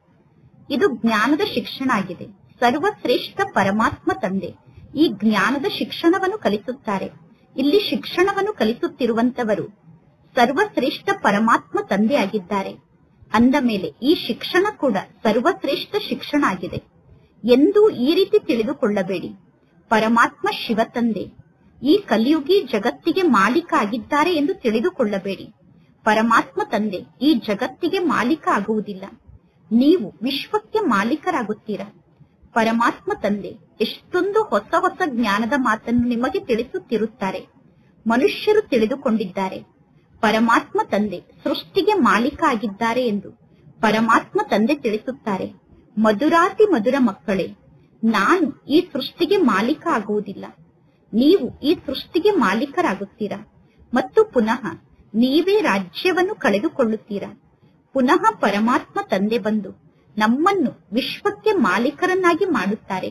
ಇದು ಜ್ಞಾನದ ಶಿಕ್ಷಣ ಆಗಿದೆ. ಸರ್ವಶ್ರೇಷ್ಠ ಪರಮಾತ್ಮ ತಂದೆ ಈ ಜ್ಞಾನದ ಶಿಕ್ಷಣವನ್ನು ಕಲಿಸುತ್ತಾರೆ. ಇಲ್ಲಿ ಶಿಕ್ಷಣವನ್ನು ಕಲಿಸುತ್ತಿರುವಂತವರು ಸರ್ವಶ್ರೇಷ್ಠ ಪರಮಾತ್ಮ ತಂದೆ ಆಗಿದ್ದಾರೆ. ಅಂದ ಮೇಲೆ ಈ ಶಿಕ್ಷಣ ಕೂಡ ಸರ್ವಶ್ರೇಷ್ಠ ಶಿಕ್ಷಣ ಆಗಿದೆ ಎಂದು ಈ ರೀತಿ ತಿಳಿದುಕೊಳ್ಳಬೇಡಿ. ಪರಮಾತ್ಮ ಶಿವ ತಂದೆ ಈ ಕಲಿಯುಗಿ ಜಗತ್ತಿಗೆ ಮಾಲೀಕ ಆಗಿದ್ದಾರೆ ಎಂದು ತಿಳಿದುಕೊಳ್ಳಬೇಡಿ. ಪರಮಾತ್ಮ ತಂದೆ ಈ ಜಗತ್ತಿಗೆ ಮಾಲೀಕ ಆಗುವುದಿಲ್ಲ. ನೀವು ವಿಶ್ವಕ್ಕೆ ಮಾಲೀಕರಾಗುತ್ತೀರಾ. ಪರಮಾತ್ಮ ತಂದೆ ಎಷ್ಟೊಂದು ಹೊಸ ಹೊಸ ಜ್ಞಾನದ ಮಾತನ್ನು ನಿಮಗೆ ತಿಳಿಸುತ್ತಿರುತ್ತಾರೆ. ಮನುಷ್ಯರು ತಿಳಿದುಕೊಂಡಿದ್ದಾರೆ ಪರಮಾತ್ಮ ತಂದೆ ಸೃಷ್ಟಿಗೆ ಮಾಲೀಕ ಆಗಿದ್ದಾರೆ ಎಂದು. ಪರಮಾತ್ಮ ತಂದೆ ತಿಳಿಸುತ್ತಾರೆ, ಮಧುರಾತಿ ಮಧುರ ಮಕ್ಕಳೇ, ನಾನು ಈ ಸೃಷ್ಟಿಗೆ ಮಾಲೀಕ ಆಗುವುದಿಲ್ಲ, ನೀವು ಈ ಸೃಷ್ಟಿಗೆ ಮಾಲೀಕರಾಗುತ್ತೀರಾ ಮತ್ತು ಪುನಃ ನೀವೇ ರಾಜ್ಯವನ್ನು ಕಳೆದುಕೊಳ್ಳುತ್ತೀರಾ. ಪುನಃ ಪರಮಾತ್ಮ ತಂದೆ ಬಂದು ನಮ್ಮನ್ನು ವಿಶ್ವಕ್ಕೆ ಮಾಲೀಕರನ್ನಾಗಿ ಮಾಡುತ್ತಾರೆ.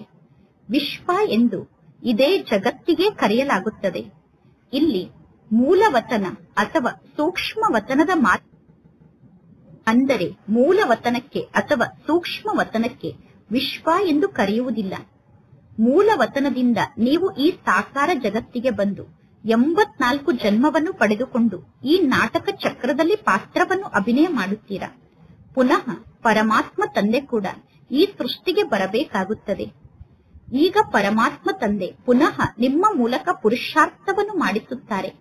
ವಿಶ್ವ ಎಂದು ಇದೇ ಜಗತ್ತಿಗೆ ಕರೆಯಲಾಗುತ್ತದೆ. ಇಲ್ಲಿ ಮೂಲವತನ ಅಥವಾ ಸೂಕ್ಷ್ಮ ವತನದ ಮಾತು ಅಂದರೆ ಮೂಲವತನಕ್ಕೆ ಅಥವಾ ಸೂಕ್ಷ್ಮ ವತನಕ್ಕೆ ವಿಶ್ವ ಎಂದು ಕರೆಯುವುದಿಲ್ಲ. ಮೂಲವತನದಿಂದ ನೀವು ಈ ಸಾಕಾರ ಜಗತ್ತಿಗೆ ಬಂದು 84 ಜನ್ಮವನ್ನು ಪಡೆದುಕೊಂಡು ಈ ನಾಟಕ ಚಕ್ರದಲ್ಲಿ ಪಾತ್ರವನ್ನು ಅಭಿನಯ ಮಾಡುತ್ತೀರಾ. ಪುನಃ ಪರಮಾತ್ಮ ತಂದೆ ಕೂಡ ಈ ಸೃಷ್ಟಿಗೆ ಬರಬೇಕಾಗುತ್ತದೆ. ಈಗ ಪರಮಾತ್ಮ ತಂದೆ ಪುನಃ ನಿಮ್ಮ ಮೂಲಕ ಪುರುಷಾರ್ಥವನ್ನು ಮಾಡಿಸುತ್ತಾರೆ.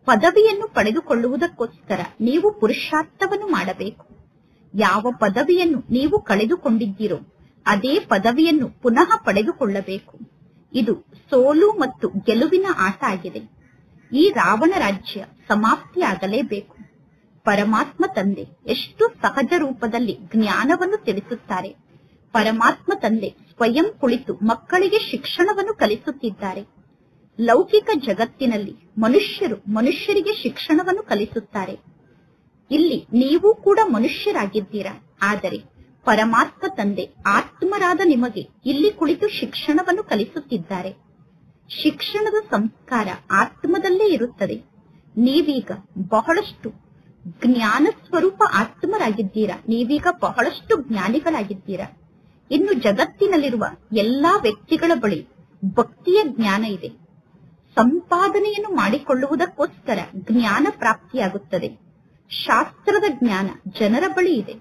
ಪದವಿಯನ್ನು ಪಡೆದುಕೊಳ್ಳುವುದಕ್ಕೋಸ್ಕರ ನೀವು ಪುರುಷಾರ್ಥವನ್ನು ಮಾಡಬೇಕು. ಯಾವ ಪದವಿಯನ್ನು ನೀವು ಕಳೆದುಕೊಂಡಿದ್ದೀರೋ ಅದೇ ಪದವಿಯನ್ನು ಪುನಃ ಪಡೆದುಕೊಳ್ಳಬೇಕು. ಇದು ಸೋಲು ಮತ್ತು ಗೆಲುವಿನ ಆಟ ಆಗಿದೆ. ಈ ರಾವಣ ರಾಜ್ಯ ಸಮಾಪ್ತಿಯಾಗಲೇಬೇಕು. ಪರಮಾತ್ಮ ತಂದೆ ಎಷ್ಟು ಸಹಜ ರೂಪದಲ್ಲಿ ಜ್ಞಾನವನ್ನು ತಿಳಿಸುತ್ತಾರೆ. ಪರಮಾತ್ಮ ತಂದೆ ಸ್ವಯಂ ಕುಳಿತು ಮಕ್ಕಳಿಗೆ ಶಿಕ್ಷಣವನ್ನು ಕಲಿಸುತ್ತಿದ್ದಾರೆ. ಲೌಕಿಕ ಜಗತ್ತಿನಲ್ಲಿ ಮನುಷ್ಯರು ಮನುಷ್ಯರಿಗೆ ಶಿಕ್ಷಣವನ್ನು ಕಲಿಸುತ್ತಾರೆ. ಇಲ್ಲಿ ನೀವು ಕೂಡ ಮನುಷ್ಯರಾಗಿದ್ದೀರಾ. ಆದರೆ ಪರಮಾತ್ಮ ತಂದೆ ಆತ್ಮರಾದ ನಿಮಗೆ ಇಲ್ಲಿ ಕುಳಿತು ಶಿಕ್ಷಣವನ್ನು ಕಲಿಸುತ್ತಿದ್ದಾರೆ. ಶಿಕ್ಷಣದ ಸಂಸ್ಕಾರ ಆತ್ಮದಲ್ಲೇ ಇರುತ್ತದೆ. ನೀವೀಗ ಬಹಳಷ್ಟು ಜ್ಞಾನ ಸ್ವರೂಪ ಆತ್ಮರಾಗಿದ್ದೀರಾ. ನೀವೀಗ ಬಹಳಷ್ಟು ಜ್ಞಾನಿಗಳಾಗಿದ್ದೀರಾ. ಇನ್ನು ಜಗತ್ತಿನಲ್ಲಿರುವ ಎಲ್ಲಾ ವ್ಯಕ್ತಿಗಳ ಬಳಿ ಭಕ್ತಿಯ ಜ್ಞಾನ ಇದೆ. ಸಂಪಾದನೆಯನ್ನು ಮಾಡಿಕೊಳ್ಳುವುದಕ್ಕೋಸ್ಕರ ಜ್ಞಾನ ಪ್ರಾಪ್ತಿಯಾಗುತ್ತದೆ. ಶಾಸ್ತ್ರದ ಜ್ಞಾನ ಜನರ ಬಳಿ ಇದೆ.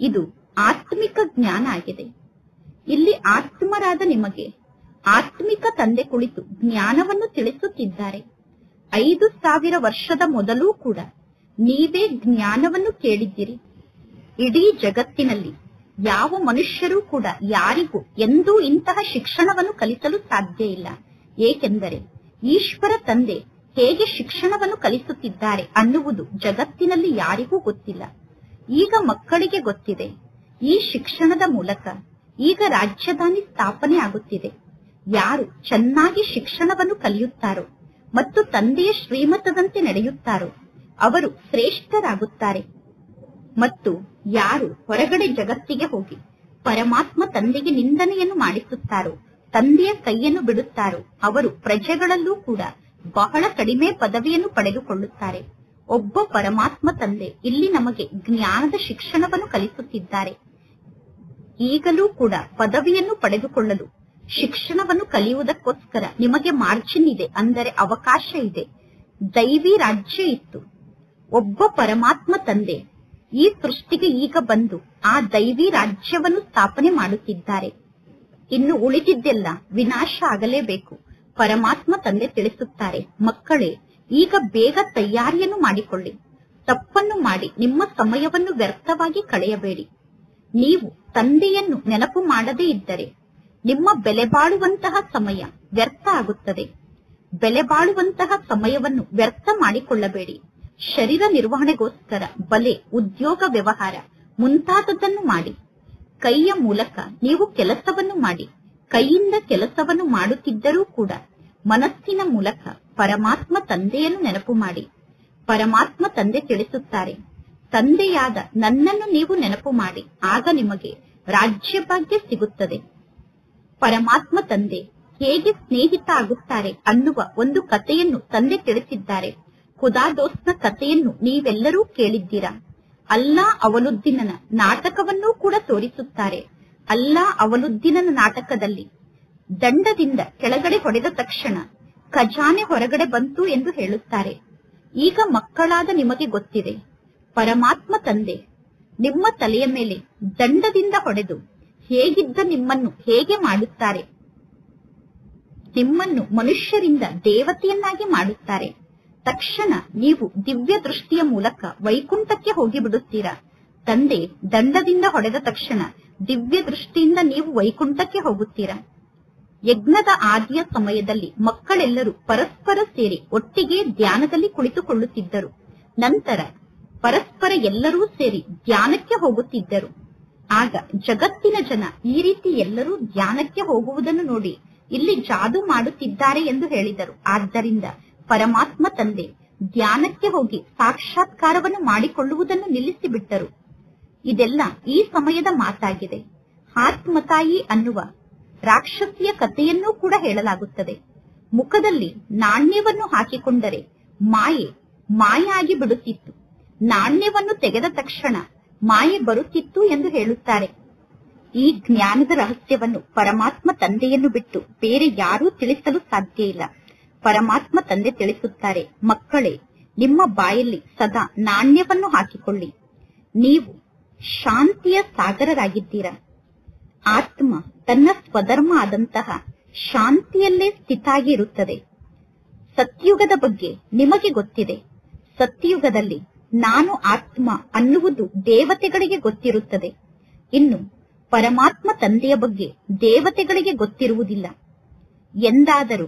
ಇದು ಆತ್ಮಿಕ ಜ್ಞಾನ ಆಗಿದೆ. ಇಲ್ಲಿ ಆತ್ಮರಾದ ನಿಮಗೆ ಆತ್ಮಿಕ ತಂದೆ ಕುಳಿತು ಜ್ಞಾನವನ್ನು ತಿಳಿಸುತ್ತಿದ್ದಾರೆ. 5000 ವರ್ಷದ ಮೊದಲೂ ಕೂಡ ನೀವೇ ಜ್ಞಾನವನ್ನು ಕೇಳಿದ್ದೀರಿ. ಇಡೀ ಜಗತ್ತಿನಲ್ಲಿ ಯಾವ ಮನುಷ್ಯರೂ ಕೂಡ ಯಾರಿಗೂ ಎಂದೂ ಇಂತಹ ಶಿಕ್ಷಣವನ್ನು ಕಲಿಸಲು ಸಾಧ್ಯ ಇಲ್ಲ. ಏಕೆಂದರೆ ಈಶ್ವರ ತಂದೆ ಹೇಗೆ ಶಿಕ್ಷಣವನ್ನು ಕಲಿಸುತ್ತಿದ್ದಾರೆ ಅನ್ನುವುದು ಜಗತ್ತಿನಲ್ಲಿ ಯಾರಿಗೂ ಗೊತ್ತಿಲ್ಲ. ಈಗ ಮಕ್ಕಳಿಗೆ ಗೊತ್ತಿದೆ. ಈ ಶಿಕ್ಷಣದ ಮೂಲಕ ಈಗ ರಾಜಧಾನಿ ಸ್ಥಾಪನೆ ಆಗುತ್ತಿದೆ. ಯಾರು ಚೆನ್ನಾಗಿ ಶಿಕ್ಷಣವನ್ನು ಕಲಿಯುತ್ತಾರೋ ಮತ್ತು ತಂದೆಯ ಶ್ರೀಮತದಂತೆ ನಡೆಯುತ್ತಾರೋ ಅವರು ಶ್ರೇಷ್ಠರಾಗುತ್ತಾರೆ. ಮತ್ತು ಯಾರು ಹೊರಗಡೆ ಜಗತ್ತಿಗೆ ಹೋಗಿ ಪರಮಾತ್ಮ ತಂದೆಗೆ ನಿಂದನೆಯನ್ನು ಮಾಡಿಸುತ್ತಾರೋ, ತಂದೆಯ ಕೈಯನ್ನು ಬಿಡುತ್ತಾರೋ ಅವರು ಪ್ರಜೆಗಳಲ್ಲೂ ಕೂಡ ಬಹಳ ಕಡಿಮೆ ಪದವಿಯನ್ನು ಪಡೆದುಕೊಳ್ಳುತ್ತಾರೆ. ಒಬ್ಬ ಪರಮಾತ್ಮ ತಂದೆ ಇಲ್ಲಿ ನಮಗೆ ಜ್ಞಾನದ ಶಿಕ್ಷಣವನ್ನು ಕಲಿಸುತ್ತಿದ್ದಾರೆ. ಈಗಲೂ ಕೂಡ ಪದವಿಯನ್ನು ಪಡೆದುಕೊಳ್ಳಲು ಶಿಕ್ಷಣವನ್ನು ಕಲಿಯುವುದಕ್ಕೋಸ್ಕರ ನಿಮಗೆ ಮಾರ್ಜಿನ್ ಇದೆ, ಅಂದರೆ ಅವಕಾಶ ಇದೆ. ದೈವಿ ರಾಜ್ಯ ಇತ್ತು. ಒಬ್ಬ ಪರಮಾತ್ಮ ತಂದೆ ಈ ಸೃಷ್ಟಿಗೆ ಈಗ ಬಂದು ಆ ದೈವಿ ರಾಜ್ಯವನ್ನು ಸ್ಥಾಪನೆ ಮಾಡುತ್ತಿದ್ದಾರೆ. ಇನ್ನು ಉಳಿದಿದ್ದೆಲ್ಲ ವಿನಾಶ ಆಗಲೇಬೇಕು. ಪರಮಾತ್ಮ ತಂದೆ ತಿಳಿಸುತ್ತಾರೆ, ಮಕ್ಕಳೇ ಈಗ ಬೇಗ ತಯಾರಿಯನ್ನು ಮಾಡಿಕೊಳ್ಳಿ. ತಪ್ಪನ್ನು ಮಾಡಿ ನಿಮ್ಮ ಸಮಯವನ್ನು ವ್ಯರ್ಥವಾಗಿ ಕಳೆಯಬೇಡಿ. ನೀವು ತಂದೆಯನ್ನು ನೆನಪು ಮಾಡದೇ ಇದ್ದರೆ ನಿಮ್ಮ ಬೆಲೆ ಬಾಳುವಂತಹ ಸಮಯ ವ್ಯರ್ಥ ಆಗುತ್ತದೆ. ಬೆಲೆ ಬಾಳುವಂತಹ ಸಮಯವನ್ನು ವ್ಯರ್ಥ ಮಾಡಿಕೊಳ್ಳಬೇಡಿ. ಶರೀರ ನಿರ್ವಹಣೆಗೋಸ್ಕರ ಬಲೆ, ಉದ್ಯೋಗ, ವ್ಯವಹಾರ ಮುಂತಾದದ್ದನ್ನು ಮಾಡಿ. ಕೈಯ ಮೂಲಕ ನೀವು ಕೆಲಸವನ್ನು ಮಾಡಿ. ಕೈಯಿಂದ ಕೆಲಸವನ್ನು ಮಾಡುತ್ತಿದ್ದರೂ ಕೂಡ ಮನಸ್ಸಿನ ಮೂಲಕ ಪರಮಾತ್ಮ ತಂದೆಯನ್ನು ನೆನಪು ಮಾಡಿ. ಪರಮಾತ್ಮ ತಂದೆ ತಿಳಿಸುತ್ತಾರೆ, ತಂದೆಯಾದ ನನ್ನನ್ನು ನೀವು ನೆನಪು ಮಾಡಿ, ಆಗ ನಿಮಗೆ ರಾಜ್ಯಭಾಗ್ಯ ಸಿಗುತ್ತದೆ. ಪರಮಾತ್ಮ ತಂದೆ ಹೇಗೆ ಸ್ನೇಹಿತ ಆಗುತ್ತಾರೆ ಅನ್ನುವ ಒಂದು ಕಥೆಯನ್ನು ತಂದೆ ತಿಳಿಸಿದ್ದಾರೆ. ಖುದಾದೋಸ್ನ ಕಥೆಯನ್ನು ನೀವೆಲ್ಲರೂ ಕೇಳಿದ್ದೀರಾ. ಅಲ್ಲಾ ಅವಲುದ್ದೀನನ ನಾಟಕವನ್ನೂ ಕೂಡ ತೋರಿಸುತ್ತಾರೆ. ಅಲ್ಲಾ ಅವಲುದ್ದೀನನ ನಾಟಕದಲ್ಲಿ ದಂಡದಿಂದ ಕೆಳಗಡೆ ಹೊಡೆದ ತಕ್ಷಣ ಖಜಾನೆ ಹೊರಗಡೆ ಬಂತು ಎಂದು ಹೇಳುತ್ತಾರೆ. ಈಗ ಮಕ್ಕಳಾದ ನಿಮಗೆ ಗೊತ್ತಿದೆ, ಪರಮಾತ್ಮ ತಂದೆ ನಿಮ್ಮ ತಲೆಯ ಮೇಲೆ ದಂಡದಿಂದ ಹೊಡೆದು ಹೇಗಿದ್ದ ನಿಮ್ಮನ್ನು ಹೇಗೆ ಮಾಡುತ್ತಾರೆ. ನಿಮ್ಮನ್ನು ಮನುಷ್ಯರಿಂದ ದೇವತೆಯನ್ನಾಗಿ ಮಾಡುತ್ತಾರೆ. ತಕ್ಷಣ ನೀವು ದಿವ್ಯ ದೃಷ್ಟಿಯ ಮೂಲಕ ವೈಕುಂಠಕ್ಕೆ ಹೋಗಿಬಿಡುತ್ತೀರಾ. ತಂದೆ ದಂಡದಿಂದ ಹೊಡೆದ ತಕ್ಷಣ ದಿವ್ಯ ದೃಷ್ಟಿಯಿಂದ ನೀವು ವೈಕುಂಠಕ್ಕೆ ಹೋಗುತ್ತೀರಾ. ಯಜ್ಞದ ಆದಿಯ ಸಮಯದಲ್ಲಿ ಮಕ್ಕಳೆಲ್ಲರೂ ಪರಸ್ಪರ ಸೇರಿ ಒಟ್ಟಿಗೆ ಧ್ಯಾನದಲ್ಲಿ ಕುಳಿತುಕೊಳ್ಳುತ್ತಿದ್ದರು. ನಂತರ ಪರಸ್ಪರ ಎಲ್ಲರೂ ಸೇರಿ ಧ್ಯಾನಕ್ಕೆ ಹೋಗುತ್ತಿದ್ದರು. ಆಗ ಜಗತ್ತಿನ ಜನ ಈ ರೀತಿ ಎಲ್ಲರೂ ಧ್ಯಾನಕ್ಕೆ ಹೋಗುವುದನ್ನು ನೋಡಿ ಇಲ್ಲಿ ಜಾದು ಮಾಡುತ್ತಿದ್ದಾರೆ ಎಂದು ಹೇಳಿದರು. ಆದ್ದರಿಂದ ಪರಮಾತ್ಮ ತಂದೆ ಧ್ಯಾನಕ್ಕೆ ಹೋಗಿ ಸಾಕ್ಷಾತ್ಕಾರವನ್ನು ಮಾಡಿಕೊಳ್ಳುವುದನ್ನು ನಿಲ್ಲಿಸಿಬಿಟ್ಟರು. ಇದೆಲ್ಲ ಈ ಸಮಯದ ಮಾತಾಗಿದೆ. ಆತ್ಮತಾಯಿ ಅನ್ನುವ ರಾಕ್ಷಸಿಯ ಕಥೆಯನ್ನೂ ಕೂಡ ಹೇಳಲಾಗುತ್ತದೆ. ಮುಖದಲ್ಲಿ ನಾಣ್ಯವನ್ನು ಹಾಕಿಕೊಂಡರೆ ಮಾಯೆ ಆಗಿ ಬಿಡುತ್ತಿತ್ತು. ನಾಣ್ಯವನ್ನು ತೆಗೆದ ತಕ್ಷಣ ಮಾಯೆ ಬರುತ್ತಿತ್ತು ಎಂದು ಹೇಳುತ್ತಾರೆ. ಈ ಜ್ಞಾನದ ರಹಸ್ಯವನ್ನು ಪರಮಾತ್ಮ ತಂದೆಯನ್ನು ಬಿಟ್ಟು ಬೇರೆ ಯಾರೂ ತಿಳಿಸಲು ಸಾಧ್ಯ ಇಲ್ಲ. ಪರಮಾತ್ಮ ತಂದೆ ತಿಳಿಸುತ್ತಾರೆ, ಮಕ್ಕಳೇ, ನಿಮ್ಮ ಬಾಯಲ್ಲಿ ಸದಾ ನಾಣ್ಯವನ್ನು ಹಾಕಿಕೊಳ್ಳಿ. ನೀವು ಶಾಂತಿಯ ಸಾಗರರಾಗಿದ್ದೀರಾ. ಆತ್ಮ ತನ್ನ ಸ್ವಧರ್ಮ ಆದಂತಹ ಶಾಂತಿಯಲ್ಲೇ ಸ್ಥಿತಾಗಿ ಇರುತ್ತದೆ. ಸತ್ಯುಗದ ಬಗ್ಗೆ ನಿಮಗೆ ಗೊತ್ತಿದೆ. ಸತ್ಯುಗದಲ್ಲಿ ನಾನು ಆತ್ಮ ಅನ್ನುವುದು ದೇವತೆಗಳಿಗೆ ಗೊತ್ತಿರುತ್ತದೆ. ಇನ್ನು ಪರಮಾತ್ಮ ತಂದೆಯ ಬಗ್ಗೆ ದೇವತೆಗಳಿಗೆ ಗೊತ್ತಿರುವುದಿಲ್ಲ. ಎಂದಾದರೂ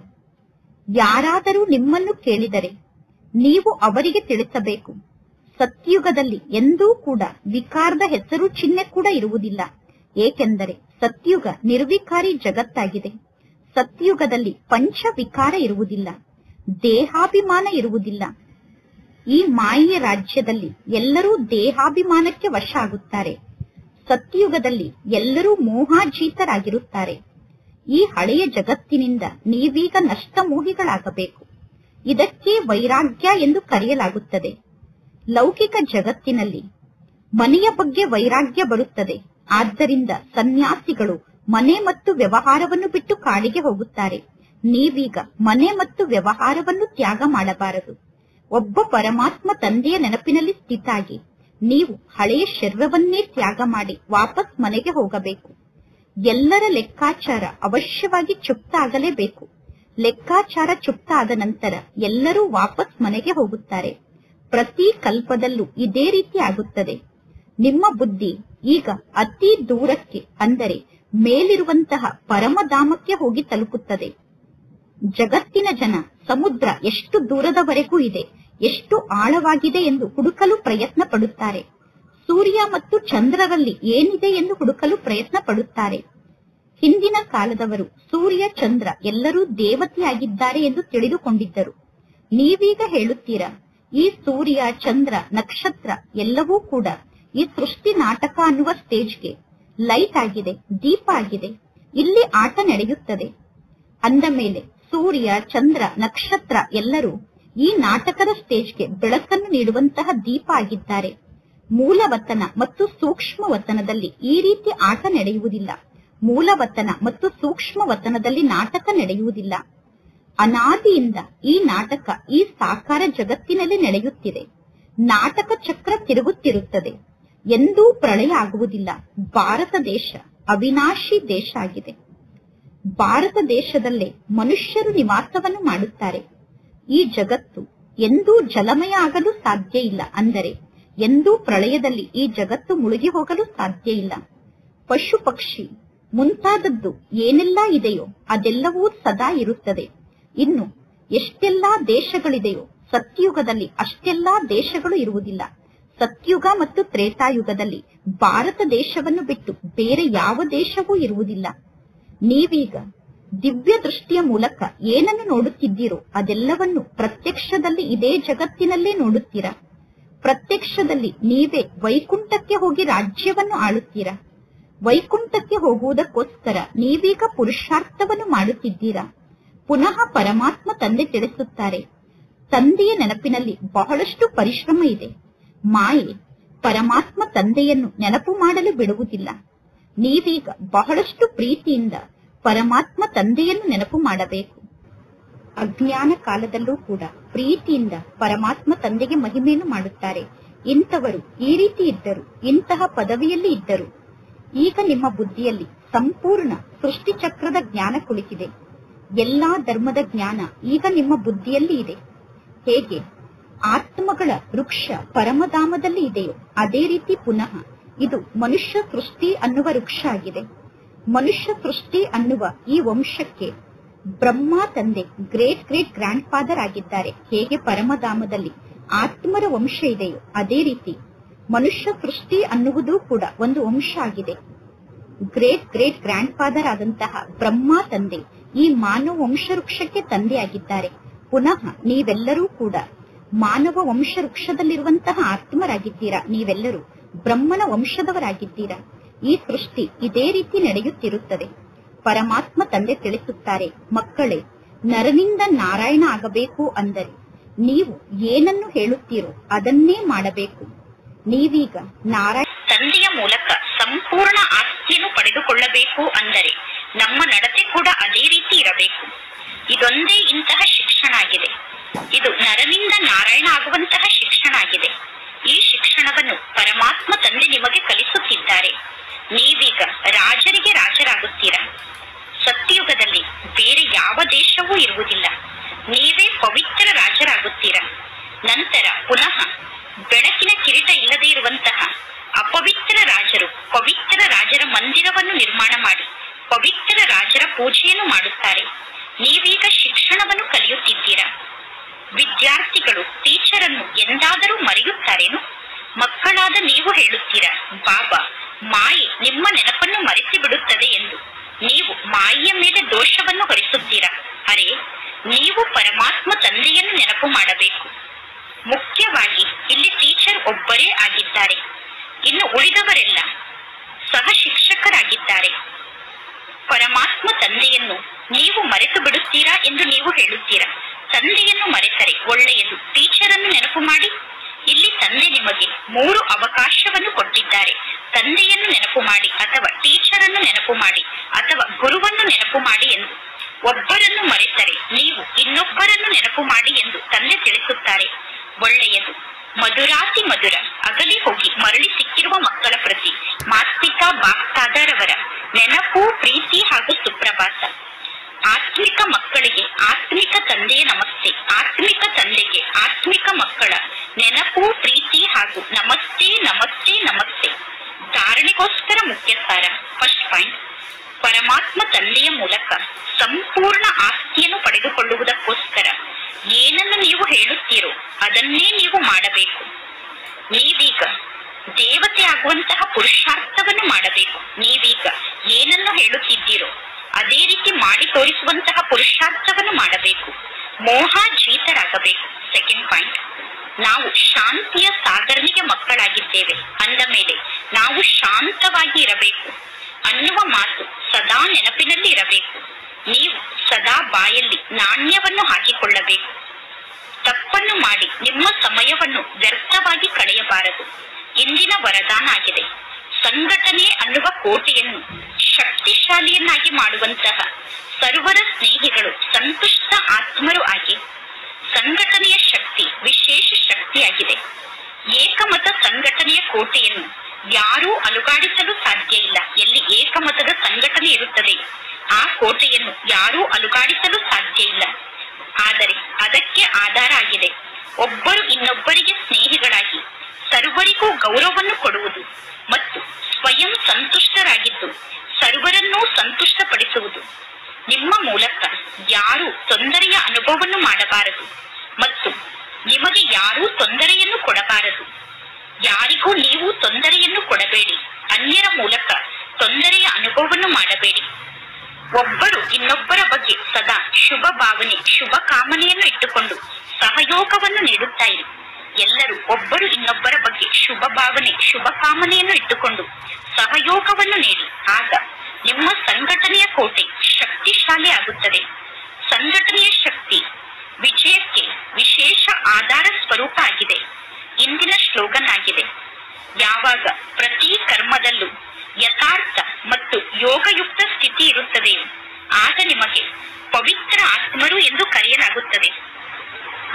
ಯಾರಾದರೂ ನಿಮ್ಮನ್ನು ಕೇಳಿದರೆ ನೀವು ಅವರಿಗೆ ತಿಳಿಸಬೇಕು, ಸತ್ಯುಗದಲ್ಲಿ ಎಂದೂ ಕೂಡ ವಿಕಾರದ ಹೆಸರು ಚಿಹ್ನೆ ಕೂಡ ಇರುವುದಿಲ್ಲ. ಏಕೆಂದರೆ ಸತ್ಯುಗ ನಿರ್ವಿಕಾರಿ ಜಗತ್ತಾಗಿದೆ. ಸತ್ಯುಗದಲ್ಲಿ ಪಂಚ ವಿಕಾರ ಇರುವುದಿಲ್ಲ, ದೇಹಾಭಿಮಾನ ಇರುವುದಿಲ್ಲ. ಈ ಮಾಯೆಯ ರಾಜ್ಯದಲ್ಲಿ ಎಲ್ಲರೂ ದೇಹಾಭಿಮಾನಕ್ಕೆ ವಶ ಆಗುತ್ತಾರೆ. ಸತ್ಯುಗದಲ್ಲಿ ಎಲ್ಲರೂ ಮೋಹಾಜೀತರಾಗಿರುತ್ತಾರೆ. ಈ ಹಳೆಯ ಜಗತ್ತಿನಿಂದ ನೀವೀಗ ನಷ್ಟಮೋಹಿಗಳಾಗಬೇಕು. ಇದಕ್ಕೆ ವೈರಾಗ್ಯ ಎಂದು ಕರೆಯಲಾಗುತ್ತದೆ. ಲೌಕಿಕ ಜಗತ್ತಿನಲ್ಲಿ ಮನೆಯ ಬಗ್ಗೆ ವೈರಾಗ್ಯ ಬರುತ್ತದೆ. ಆದ್ದರಿಂದ ಸನ್ಯಾಸಿಗಳು ಮನೆ ಮತ್ತು ವ್ಯವಹಾರವನ್ನು ಬಿಟ್ಟು ಕಾಡಿಗೆ ಹೋಗುತ್ತಾರೆ. ನೀವೀಗ ಮನೆ ಮತ್ತು ವ್ಯವಹಾರವನ್ನು ತ್ಯಾಗ ಮಾಡಬಾರದು. ಒಬ್ಬ ಪರಮಾತ್ಮ ತಂದೆಯ ನೆನಪಿನಲ್ಲಿ ಸ್ಥಿತಾಗಿ ನೀವು ಹಳೆಯ ಶರೀರವನ್ನೇ ತ್ಯಾಗ ಮಾಡಿ ವಾಪಸ್ ಮನೆಗೆ ಹೋಗಬೇಕು. ಎಲ್ಲರ ಲೆಕ್ಕಾಚಾರ ಅವಶ್ಯವಾಗಿ ಚುಪ್ತ ಆಗಲೇಬೇಕು. ಲೆಕ್ಕಾಚಾರ ಚುಪ್ತ ಆದ ನಂತರ ಎಲ್ಲರೂ ವಾಪಸ್ ಮನೆಗೆ ಹೋಗುತ್ತಾರೆ. ಪ್ರತಿ ಕಲ್ಪದಲ್ಲೂ ಇದೇ ರೀತಿ ಆಗುತ್ತದೆ. ನಿಮ್ಮ ಬುದ್ಧಿ ಈಗ ಅತಿ ದೂರಕ್ಕೆ, ಅಂದರೆ ಮೇಲಿರುವಂತಹ ಪರಮಧಾಮಕ್ಕೆ ಹೋಗಿ ತಲುಪುತ್ತದೆ. ಜಗತ್ತಿನ ಜನ ಸಮುದ್ರ ಎಷ್ಟು ದೂರದವರೆಗೂ ಇದೆ, ಎಷ್ಟು ಆಳವಾಗಿದೆ ಎಂದು ಹುಡುಕಲು ಪ್ರಯತ್ನ ಪಡುತ್ತಾರೆ. ಸೂರ್ಯ ಮತ್ತು ಚಂದ್ರರಲ್ಲಿ ಏನಿದೆ ಎಂದು ಹುಡುಕಲು ಪ್ರಯತ್ನ ಪಡುತ್ತಾರೆ. ಹಿಂದಿನ ಕಾಲದವರು ಸೂರ್ಯ ಚಂದ್ರ ಎಲ್ಲರೂ ದೇವತೆಯಾಗಿದ್ದಾರೆ ಎಂದು ತಿಳಿದುಕೊಂಡಿದ್ದರು. ನೀವೀಗ ಹೇಳುತ್ತೀರಾ, ಈ ಸೂರ್ಯ ಚಂದ್ರ ನಕ್ಷತ್ರ ಎಲ್ಲವೂ ಕೂಡ ಈ ಸೃಷ್ಟಿ ನಾಟಕ ಅನ್ನುವ ಸ್ಟೇಜ್ಗೆ ಲೈಟ್ ಆಗಿದೆ, ದೀಪ ಆಗಿದೆ. ಇಲ್ಲಿ ಆಟ ನಡೆಯುತ್ತದೆ. ಅಂದ ಮೇಲೆ ಸೂರ್ಯ ಚಂದ್ರ ನಕ್ಷತ್ರ ಎಲ್ಲರೂ ಈ ನಾಟಕದ ಸ್ಟೇಜ್ಗೆ ಬೆಳಕನ್ನು ನೀಡುವಂತಹ ದೀಪ ಆಗಿದ್ದಾರೆ. ಮೂಲವತನ ಮತ್ತು ಸೂಕ್ಷ್ಮ ವತನದಲ್ಲಿ ಈ ರೀತಿ ಆಟ ನಡೆಯುವುದಿಲ್ಲ. ಮೂಲವತನ ಮತ್ತು ಸೂಕ್ಷ್ಮ ವತನದಲ್ಲಿ ನಾಟಕ ನಡೆಯುವುದಿಲ್ಲ. ಅನಾದಿಯಿಂದ ಈ ನಾಟಕ ಈ ಸಾಕಾರ ಜಗತ್ತಿನಲ್ಲಿ ನಡೆಯುತ್ತಿದೆ. ನಾಟಕ ಚಕ್ರ ತಿರುಗುತ್ತಿರುತ್ತದೆ. ಎಂದೂ ಪ್ರಳಯ ಆಗುವುದಿಲ್ಲ. ಭಾರತ ದೇಶ ಅವಿನಾಶಿ ದೇಶ ಆಗಿದೆ. ಭಾರತ ದೇಶದಲ್ಲೇ ಮನುಷ್ಯರು ನಿವಾಸವನ್ನು ಮಾಡುತ್ತಾರೆ. ಈ ಜಗತ್ತು ಎಂದೂ ಜಲಮಯ ಆಗಲು ಸಾಧ್ಯ ಇಲ್ಲ. ಅಂದರೆ ಎಂದೂ ಪ್ರಳಯದಲ್ಲಿ ಈ ಜಗತ್ತು ಮುಳುಗಿ ಹೋಗಲು ಸಾಧ್ಯ ಇಲ್ಲ. ಪಶು ಪಕ್ಷಿ ಮುಂತಾದದ್ದು ಏನೆಲ್ಲಾ ಇದೆಯೋ ಅದೆಲ್ಲವೂ ಸದಾ ಇರುತ್ತದೆ. ಇನ್ನು ಎಷ್ಟೆಲ್ಲಾ ದೇಶಗಳಿದೆಯೋ ಸತ್ಯುಗದಲ್ಲಿ ಅಷ್ಟೆಲ್ಲಾ ದೇಶಗಳು ಇರುವುದಿಲ್ಲ. ಸತ್ಯುಗ ಮತ್ತು ತ್ರೇತಾಯುಗದಲ್ಲಿ ಭಾರತ ದೇಶವನ್ನು ಬಿಟ್ಟು ಬೇರೆ ಯಾವ ದೇಶವೂ ಇರುವುದಿಲ್ಲ. ನೀವೀಗ ದಿವ್ಯ ದೃಷ್ಟಿಯ ಮೂಲಕ ಏನನ್ನು ನೋಡುತ್ತಿದ್ದೀರೋ ಅದೆಲ್ಲವನ್ನು ಪ್ರತ್ಯಕ್ಷದಲ್ಲಿ ಇದೇ ಜಗತ್ತಿನಲ್ಲೇ ನೋಡುತ್ತೀರಾ. ಪ್ರತ್ಯಕ್ಷದಲ್ಲಿ ನೀವೇ ವೈಕುಂಠಕ್ಕೆ ಹೋಗಿ ರಾಜ್ಯವನ್ನು ಆಳುತ್ತೀರಾ. ವೈಕುಂಠಕ್ಕೆ ಹೋಗುವುದಕ್ಕೋಸ್ಕರ ನೀವೀಗ ಪುರುಷಾರ್ಥವನ್ನು ಮಾಡುತ್ತಿದ್ದೀರಾ. ಪುನಃ ಪರಮಾತ್ಮ ತಂದೆ ತಿಳಿಸುತ್ತಾರೆ, ತಂದೆಯ ನೆನಪಿನಲ್ಲಿ ಬಹಳಷ್ಟು ಪರಿಶ್ರಮ ಇದೆ. ಮಾಯೆ ಪರಮಾತ್ಮ ತಂದೆಯನ್ನು ನೆನಪು ಮಾಡಲು ಬಿಡುವುದಿಲ್ಲ. ನೀವೀಗ ಬಹಳಷ್ಟು ಪ್ರೀತಿಯಿಂದ ಪರಮಾತ್ಮ ತಂದೆಯನ್ನು ನೆನಪು ಮಾಡಬೇಕು. ಅಜ್ಞಾನ ಕಾಲದಲ್ಲೂ ಕೂಡ ಪ್ರೀತಿಯಿಂದ ಪರಮಾತ್ಮ ತಂದೆಗೆ ಮಹಿಮೆಯನ್ನು ಮಾಡುತ್ತಾರೆ. ಇಂಥವರು ಈ ರೀತಿ ಇದ್ದರು, ಇಂತಹ ಪದವಿಯಲ್ಲಿ ಇದ್ದರು. ಈಗ ನಿಮ್ಮ ಬುದ್ಧಿಯಲ್ಲಿ ಸಂಪೂರ್ಣ ಸೃಷ್ಟಿ ಚಕ್ರದ ಜ್ಞಾನ ಕುಳಿತಿದೆ. ಎಲ್ಲಾ ಧರ್ಮದ ಜ್ಞಾನ ಈಗ ನಿಮ್ಮ ಬುದ್ಧಿಯಲ್ಲಿ ಇದೆ. ಹೇಗೆ ಆತ್ಮಗಳ ವೃಕ್ಷ ಪರಮಧಾಮದಲ್ಲಿ ಇದೆಯೋ ಅದೇ ರೀತಿ ಪುನಃ ಇದು ಮನುಷ್ಯ ಸೃಷ್ಟಿ ಅನ್ನುವ ವೃಕ್ಷ ಆಗಿದೆ. ಮನುಷ್ಯ ಸೃಷ್ಟಿ ಅನ್ನುವ ಈ ವಂಶಕ್ಕೆ ಬ್ರಹ್ಮ ತಂದೆ ಗ್ರೇಟ್ ಗ್ರೇಟ್ ಗ್ರ್ಯಾಂಡ್ ಫಾದರ್ ಆಗಿದ್ದಾರೆ. ಹೇಗೆ ಪರಮಧಾಮದಲ್ಲಿ ಆತ್ಮರ ವಂಶ ಇದೆಯೋ ಅದೇ ರೀತಿ ಮನುಷ್ಯ ಸೃಷ್ಟಿ ಅನ್ನುವುದು ಕೂಡ ಒಂದು ವಂಶ ಆಗಿದೆ. ಗ್ರೇಟ್ ಗ್ರೇಟ್ ಗ್ರ್ಯಾಂಡ್ ಫಾದರ್ ಆದಂತಹ ಬ್ರಹ್ಮ ತಂದೆ ಈ ಮಾನವ ವಂಶ ವೃಕ್ಷಕ್ಕೆ ತಂದೆ ಆಗಿದ್ದಾರೆ. ಪುನಃ ನೀವೆಲ್ಲರೂ ಕೂಡ ಮಾನವ ವಂಶ ವೃಕ್ಷದಲ್ಲಿರುವಂತಹ ಆತ್ಮರಾಗಿದ್ದೀರಾ. ನೀವೆಲ್ಲರೂ ಬ್ರಹ್ಮನ ವಂಶದವರಾಗಿದ್ದೀರಾ. ಈ ಸೃಷ್ಟಿ ಇದೇ ರೀತಿ ನಡೆಯುತ್ತಿರುತ್ತದೆ. ಪರಮಾತ್ಮ ತಂದೆ ತಿಳಿಸುತ್ತಾರೆ, ಮಕ್ಕಳೇ, ನರನಿಂದ ನಾರಾಯಣ ಆಗಬೇಕು ಅಂದರೆ ನೀವು ಏನನ್ನು ಹೇಳುತ್ತೀರೋ ಅದನ್ನೇ ಮಾಡಬೇಕು. ನೀವೀಗ ನಾರಾಯಣ ತಂದೆಯ ಮೂಲಕ ಸಂಪೂರ್ಣ ಆಸ್ತಿಯನ್ನು ಪಡೆದುಕೊಳ್ಳಬೇಕು ಅಂದರೆ ನಮ್ಮ ನಡತೆ ಕೂಡ ಅದೇ ರೀತಿ ಇರಬೇಕು. ಇದೊಂದೇ ಇಂತಹ ಶಿಕ್ಷಣ ಆಗಿದೆ. ಇದು ನರನಿಂದ ನಾರಾಯಣ ಆಗುವಂತಹ ಶಿಕ್ಷಣ ಆಗಿದೆ. ಈ ಶಿಕ್ಷಣವನ್ನು ಪರಮಾತ್ಮ ತಂದೆ ನಿಮಗೆ ಕಲಿಸುತ್ತಿದ್ದಾರೆ. ನೀವೀಗ ರಾಜರಿಗೆ ರಾಜರಾಗುತ್ತೀರಾ. ಸತ್ಯಯುಗದಲ್ಲಿ ಬೇರೆ ಯಾವ ದೇಶವೂ ಇರುವುದಿಲ್ಲ. ನೀವೇ ಪವಿತ್ರ ರಾಜರಾಗುತ್ತೀರಾ. ನಂತರ ಪುನಃ ಬೆಳಕಿನ ಕಿರೀಟ ಇಲ್ಲದೆ ಇರುವಂತಹ ಅಪವಿತ್ರ ರಾಜರು ಪವಿತ್ರ ರಾಜರ ಮಂದಿರವನ್ನು ನಿರ್ಮಾಣ ಮಾಡಿ ಪವಿತ್ರ ರಾಜರ ಪೂಜೆಯನ್ನು ಮಾಡುತ್ತಾರೆ. ನೀವೀಗ ಶಿಕ್ಷಣವನ್ನು ಕಲಿಯುತ್ತಿದ್ದೀರಾ. ವಿದ್ಯಾರ್ಥಿಗಳು ಟೀಚರ್ ಅನ್ನು ಎಂದಾದರೂ ಮರೆಯುತ್ತಾರೇನು? ಮಕ್ಕಳಾದ ನೀವು ಹೇಳುತ್ತೀರಾ, ಬಾಬಾ, ಮಾಯೆ ನಿಮ್ಮ ನೆನಪನ್ನು ಮರೆಸಿ ಬಿಡುತ್ತದೆ ಎಂದು. ನೀವು ಮಾಯೆಯ ಮೇಲೆ ದೋಷವನ್ನು ಹೊರಿಸುತ್ತೀರಾ. ಅರೆ, ನೀವು ಪರಮಾತ್ಮ ತಂದೆಯನ್ನು ನೆನಪು ಮಾಡಬೇಕು. ಮುಖ್ಯವಾಗಿ ಇಲ್ಲಿ ಟೀಚರ್ ಒಬ್ಬರೇ ಆಗಿದ್ದಾರೆ. ಇನ್ನು ಉಳಿದವರೆಲ್ಲ ಸಹ ಶಿಕ್ಷಕರಾಗಿದ್ದಾರೆ. ಪರಮಾತ್ಮ ತಂದೆಯನ್ನು ನೀವು ಮರೆತು ಬಿಡುತ್ತೀರಾ ಎಂದು ನೀವು ಹೇಳುತ್ತೀರಾ. ತಂದೆಯನ್ನು ಮರೆತರೆ ಒಳ್ಳೆಯದು, ಟೀಚರ್ ಅನ್ನು ನೆನಪು ಮಾಡಿ. ಇಲ್ಲಿ ತಂದೆ ನಿಮಗೆ 3 ಅವಕಾಶವನ್ನು ಕೊಟ್ಟಿದ್ದಾರೆ. ತಂದೆಯನ್ನು ನೆನಪು ಮಾಡಿ, ಅಥವಾ ಟೀಚರ್ ಅನ್ನು ನೆನಪು ಮಾಡಿ, ಅಥವಾ ಗುರುವನ್ನು ನೆನಪು ಮಾಡಿ ಎಂದು. ಒಬ್ಬರನ್ನು ಮರೆತರೆ ನೀವು ಇನ್ನೊಬ್ಬರನ್ನು ನೆನಪು ಮಾಡಿ ಎಂದು ತಂದೆ ತಿಳಿಸುತ್ತಾರೆ. ಒಳ್ಳೆಯದು. ಮಧುರಾತಿ ಮಧುರ ಅಗಲಿ ಹೋಗಿ ಮರಳಿ ಸಿಕ್ಕಿರುವ ಮಕ್ಕಳ ಪ್ರತಿ ಮಾತ್ಪಿತಾ ಬಾಪ್ತಾದರವರ ನೆನಪು, ಪ್ರೀತಿ ಹಾಗೂ ಸುಪ್ರಭಾತ. ಆತ್ಮಿಕ ಮಕ್ಕಳಿಗೆ ಆತ್ಮಿಕ ತಂದೆಯ ನಮಸ್ತೆ. ಆತ್ಮಿಕ ತಂದೆಗೆ ಆತ್ಮಿಕ ಮಕ್ಕಳ ನೆನಪು, ಪ್ರೀತಿ ಹಾಗೂ ನಮಸ್ತೆ ನಮಸ್ತೆ ನಮಸ್ತೆ. ಧಾರಣೆಗೋಸ್ಕರ ಮುಖ್ಯ ಸಾರ. ಫಸ್ಟ್ ಪಾಯಿಂಟ್, ಪರಮಾತ್ಮ ತಂದೆಯ ಮೂಲಕ ಸಂಪೂರ್ಣ ಆಸ್ತಿಯನ್ನು ಪಡೆದುಕೊಳ್ಳುವುದಕ್ಕೋಸ್ಕರ ಏನನ್ನು ನೀವು ಹೇಳುತ್ತೀರೋ ಅದನ್ನೇ ನೀವು ಮಾಡಬೇಕು. ನೀವೀಗ ದೇವತೆ ಆಗುವಂತಹ ಪುರುಷಾರ್ಥವನ್ನು ಮಾಡಬೇಕು. ನೀವೀಗ ಏನನ್ನು ಹೇಳುತ್ತಿದ್ದೀರೋ ಅದೇ ರೀತಿ ಮಾಡಿ ತೋರಿಸುವಂತಹ ಪುರುಷಾರ್ಥವನ್ನು ಮಾಡಬೇಕು. ಮೋಹ ಜೀತರಾಗಬೇಕು. ಸೆಕೆಂಡ್ ಪಾಯಿಂಟ್, ನಾವು ಶಾಂತಿಯ ಸಾಗರನಿಗೆ ಮಕ್ಕಳಾಗಿದ್ದೇವೆ ಅಂದ ಮೇಲೆ ನಾವು ಶಾಂತವಾಗಿ ಇರಬೇಕು ಅನ್ನುವ ಮಾತು ಸದಾ ನೆನಪಿನಲ್ಲಿ ಇರಬೇಕು. ನೀವು ಸದಾ ಬಾಯಲ್ಲಿ ನಾಣ್ಯವನ್ನು ಹಾಕಿಕೊಳ್ಳಬೇಕು. ತಪ್ಪನ್ನು ಮಾಡಿ ನಿಮ್ಮ ಸಮಯವನ್ನು ವ್ಯರ್ಥವಾಗಿ ಕಳೆಯಬಾರದು. ಇಂದಿನ ವರದಾನ ಆಗಿದೆ. ಸಂಘಟನೆ ಅನ್ನುವ ಕೋಟೆಯನ್ನು ಶಕ್ತಿಶಾಲಿಯನ್ನಾಗಿ ಮಾಡುವಂತಹ ಸರ್ವರ ಸ್ನೇಹಿಗಳು ಸಂತುಷ್ಟ ಆತ್ಮರು ಆಗಿ. ಸಂಘಟನೆಯ ಶಕ್ತಿ ವಿಶೇಷ ಶಕ್ತಿಯಾಗಿದೆ. ಏಕಮತ ಸಂಘಟನೆಯ ಕೋಟೆಯನ್ನು ಯಾರೂ ಅಲುಗಾಡಿಸಲು ಸಾಧ್ಯ ಇಲ್ಲ. ಎಲ್ಲಿ ಏಕಮತದ ಸಂಘಟನೆ ಇರುತ್ತದೆ ಆ ಕೋಟೆಯನ್ನು ಯಾರೂ ಅಲುಗಾಡಿಸಲು ಸಾಧ್ಯ ಇಲ್ಲ. ಆದರೆ ಅದಕ್ಕೆ ಆಧಾರ ಆಗಿದೆ ಒಬ್ಬರು ಇನ್ನೊಬ್ಬರಿಗೆ ಸ್ನೇಹಿಗಳಾಗಿ ಸರ್ವರಿಗೂ ಗೌರವವನ್ನು ಕೊಡುವುದು ಮತ್ತು ಸ್ವಯಂ ಸಂತುಷ್ಟರಾಗಿದ್ದು ಸರ್ವರನ್ನೂ ಸಂತುಷ್ಟಪಡಿಸುವುದು. ನಿಮ್ಮ ಮೂಲಕ ಯಾರೂ ತೊಂದರೆಯ ಅನುಭವವನ್ನು ಮಾಡಬಾರದು ಮತ್ತು ನಿಮಗೆ ಯಾರೂ ತೊಂದರೆಯನ್ನು ಕೊಡಬಾರದು. ಯಾರಿಗೂ ನೀವು ತೊಂದರೆಯನ್ನು ಕೊಡಬೇಡಿ. ಅನ್ಯರ ಮೂಲಕ ತೊಂದರೆಯ ಅನುಭವವನ್ನು ಮಾಡಬೇಡಿ. ಒಬ್ಬರು ಇನ್ನೊಬ್ಬರ ಬಗ್ಗೆ ಸದಾ ಶುಭ ಭಾವನೆ, ಶುಭ ಕಾಮನೆಯನ್ನು ಇಟ್ಟುಕೊಂಡು ಸಹಯೋಗವನ್ನು ನೀಡುತ್ತಾ ಇರಿ. ಎಲ್ಲರೂ ಒಬ್ಬರು ಇನ್ನೊಬ್ಬರ ಬಗ್ಗೆ ಶುಭ ಭಾವನೆ, ಶುಭ ಕಾಮನೆಯನ್ನು ಇಟ್ಟುಕೊಂಡು ಸಹಯೋಗವನ್ನು ನೀಡಿ. ಆಗ ನಿಮ್ಮ ಸಂಘಟನೆಯ ಕೋಟೆ ಶಕ್ತಿಶಾಲಿ ಆಗುತ್ತದೆ. ಸಂಘಟನೆಯ ಶಕ್ತಿ ವಿಜಯಕ್ಕೆ ವಿಶೇಷ ಆಧಾರ ಸ್ವರೂಪ ಆಗಿದೆ. ಇಂದಿನ ಸ್ಲೋಗನ್ ಆಗಿದೆ, ಯಾವಾಗ ಪ್ರತಿ ಕರ್ಮದಲ್ಲೂ ಯಥಾರ್ಥ ಮತ್ತು ಯೋಗಯುಕ್ತ ಸ್ಥಿತಿ ಇರುತ್ತದೆಯೋ ಆಗ ನಿಮಗೆ ಪವಿತ್ರ ಆತ್ಮರು ಎಂದು ಕರೆಯಲಾಗುತ್ತದೆ.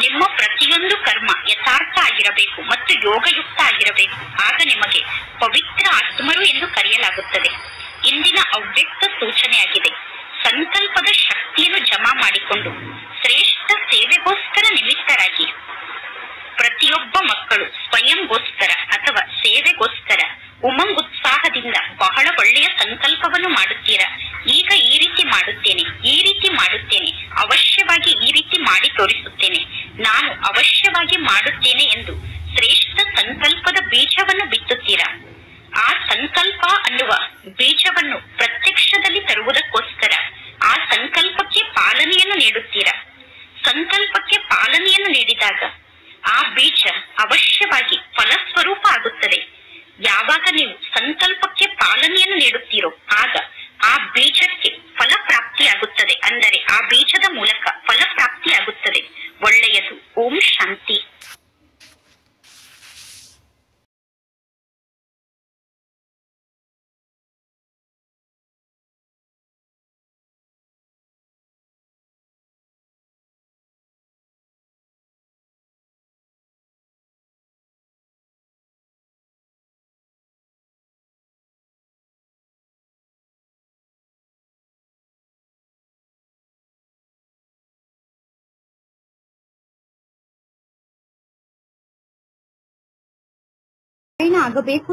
ನಿಮ್ಮ ಪ್ರತಿಯೊಂದು ಕರ್ಮ ಯಥಾರ್ಥ ಆಗಿರಬೇಕು ಮತ್ತು ಯೋಗಯುಕ್ತ ಆಗಿರಬೇಕು. ಆಗ ನಿಮಗೆ ಪವಿತ್ರ ಆತ್ಮರು ಎಂದು ಕರೆಯಲಾಗುತ್ತದೆ. ಇಂದಿನ ಅವ್ಯಕ್ತ ಸೂಚನೆಯಾಗಿದೆ, ಸಂಕಲ್ಪದ ಶಕ್ತಿಯನ್ನು ಜಮಾ ಮಾಡಿಕೊಂಡು ಶ್ರೇಷ್ಠ ಸೇವೆಗೋಸ್ಕರ ನಿಮಿತ್ತರಾಗಿ. ಪ್ರತಿಯೊಬ್ಬ ಮಕ್ಕಳು ಸ್ವಯಂಗೋಸ್ಕರ ಅಥವಾ ಸೇವೆಗೋಸ್ಕರ ಉಮಂಗ್ ಉತ್ಸಾಹದಿಂದ ಬಹಳ ಒಳ್ಳೆಯ ಸಂಕಲ್ಪವನ್ನು ಮಾಡುತ್ತೀರಾ. ಈಗ ಈ ರೀತಿ ಮಾಡುತ್ತೇನೆ, ಈ ರೀತಿ ಮಾಡುತ್ತೇನೆ, ಅವಶ್ಯವಾಗಿ ಈ ರೀತಿ ಮಾಡಿ ತೋರಿಸುತ್ತೇನೆ, ನಾನು ಅವಶ್ಯವಾಗಿ ಮಾಡುತ್ತೇನೆ ಎಂದು ಶ್ರೇಷ್ಠ ಸಂಕಲ್ಪದ ಬೀಜವನ್ನು ಬಿತ್ತುತ್ತೀರಾ. ಆ ಸಂಕಲ್ಪ ಅನ್ನುವ ಬೀಜವನ್ನು ಪ್ರತ್ಯಕ್ಷದಲ್ಲಿ ತರುವುದಕ್ಕೋಸ್ಕರ ಆ ಸಂಕಲ್ಪಕ್ಕೆ ಪಾಲನೆಯನ್ನು ನೀಡುತ್ತೀರಾ. ಸಂಕಲ್ಪಕ್ಕೆ ಪಾಲನೆಯನ್ನು ನೀಡಿದಾಗ ಆ ಬೀಜ ಅವಶ್ಯವಾಗಿ ಫಲಸ್ವರೂಪ ಆಗುತ್ತದೆ. ಯಾವಾಗ ನೀವು ಸಂಕಲ್ಪಕ್ಕೆ ಪಾಲನೆಯನ್ನು ನೀಡುತ್ತೀರೋ ಆಗ ಆ ಬೀಜಕ್ಕೆ ಫಲಪ್ರಾಪ್ತಿಯಾಗುತ್ತದೆ. ಅಂದರೆ ಆ ಬೀಜದ ಮೂಲಕ ಫಲಪ್ರಾಪ್ತಿಯಾಗುತ್ತದೆ. ಒಳ್ಳೆಯದು. ಓಂ ಶಾಂತಿ. ಆಗಬೇಕು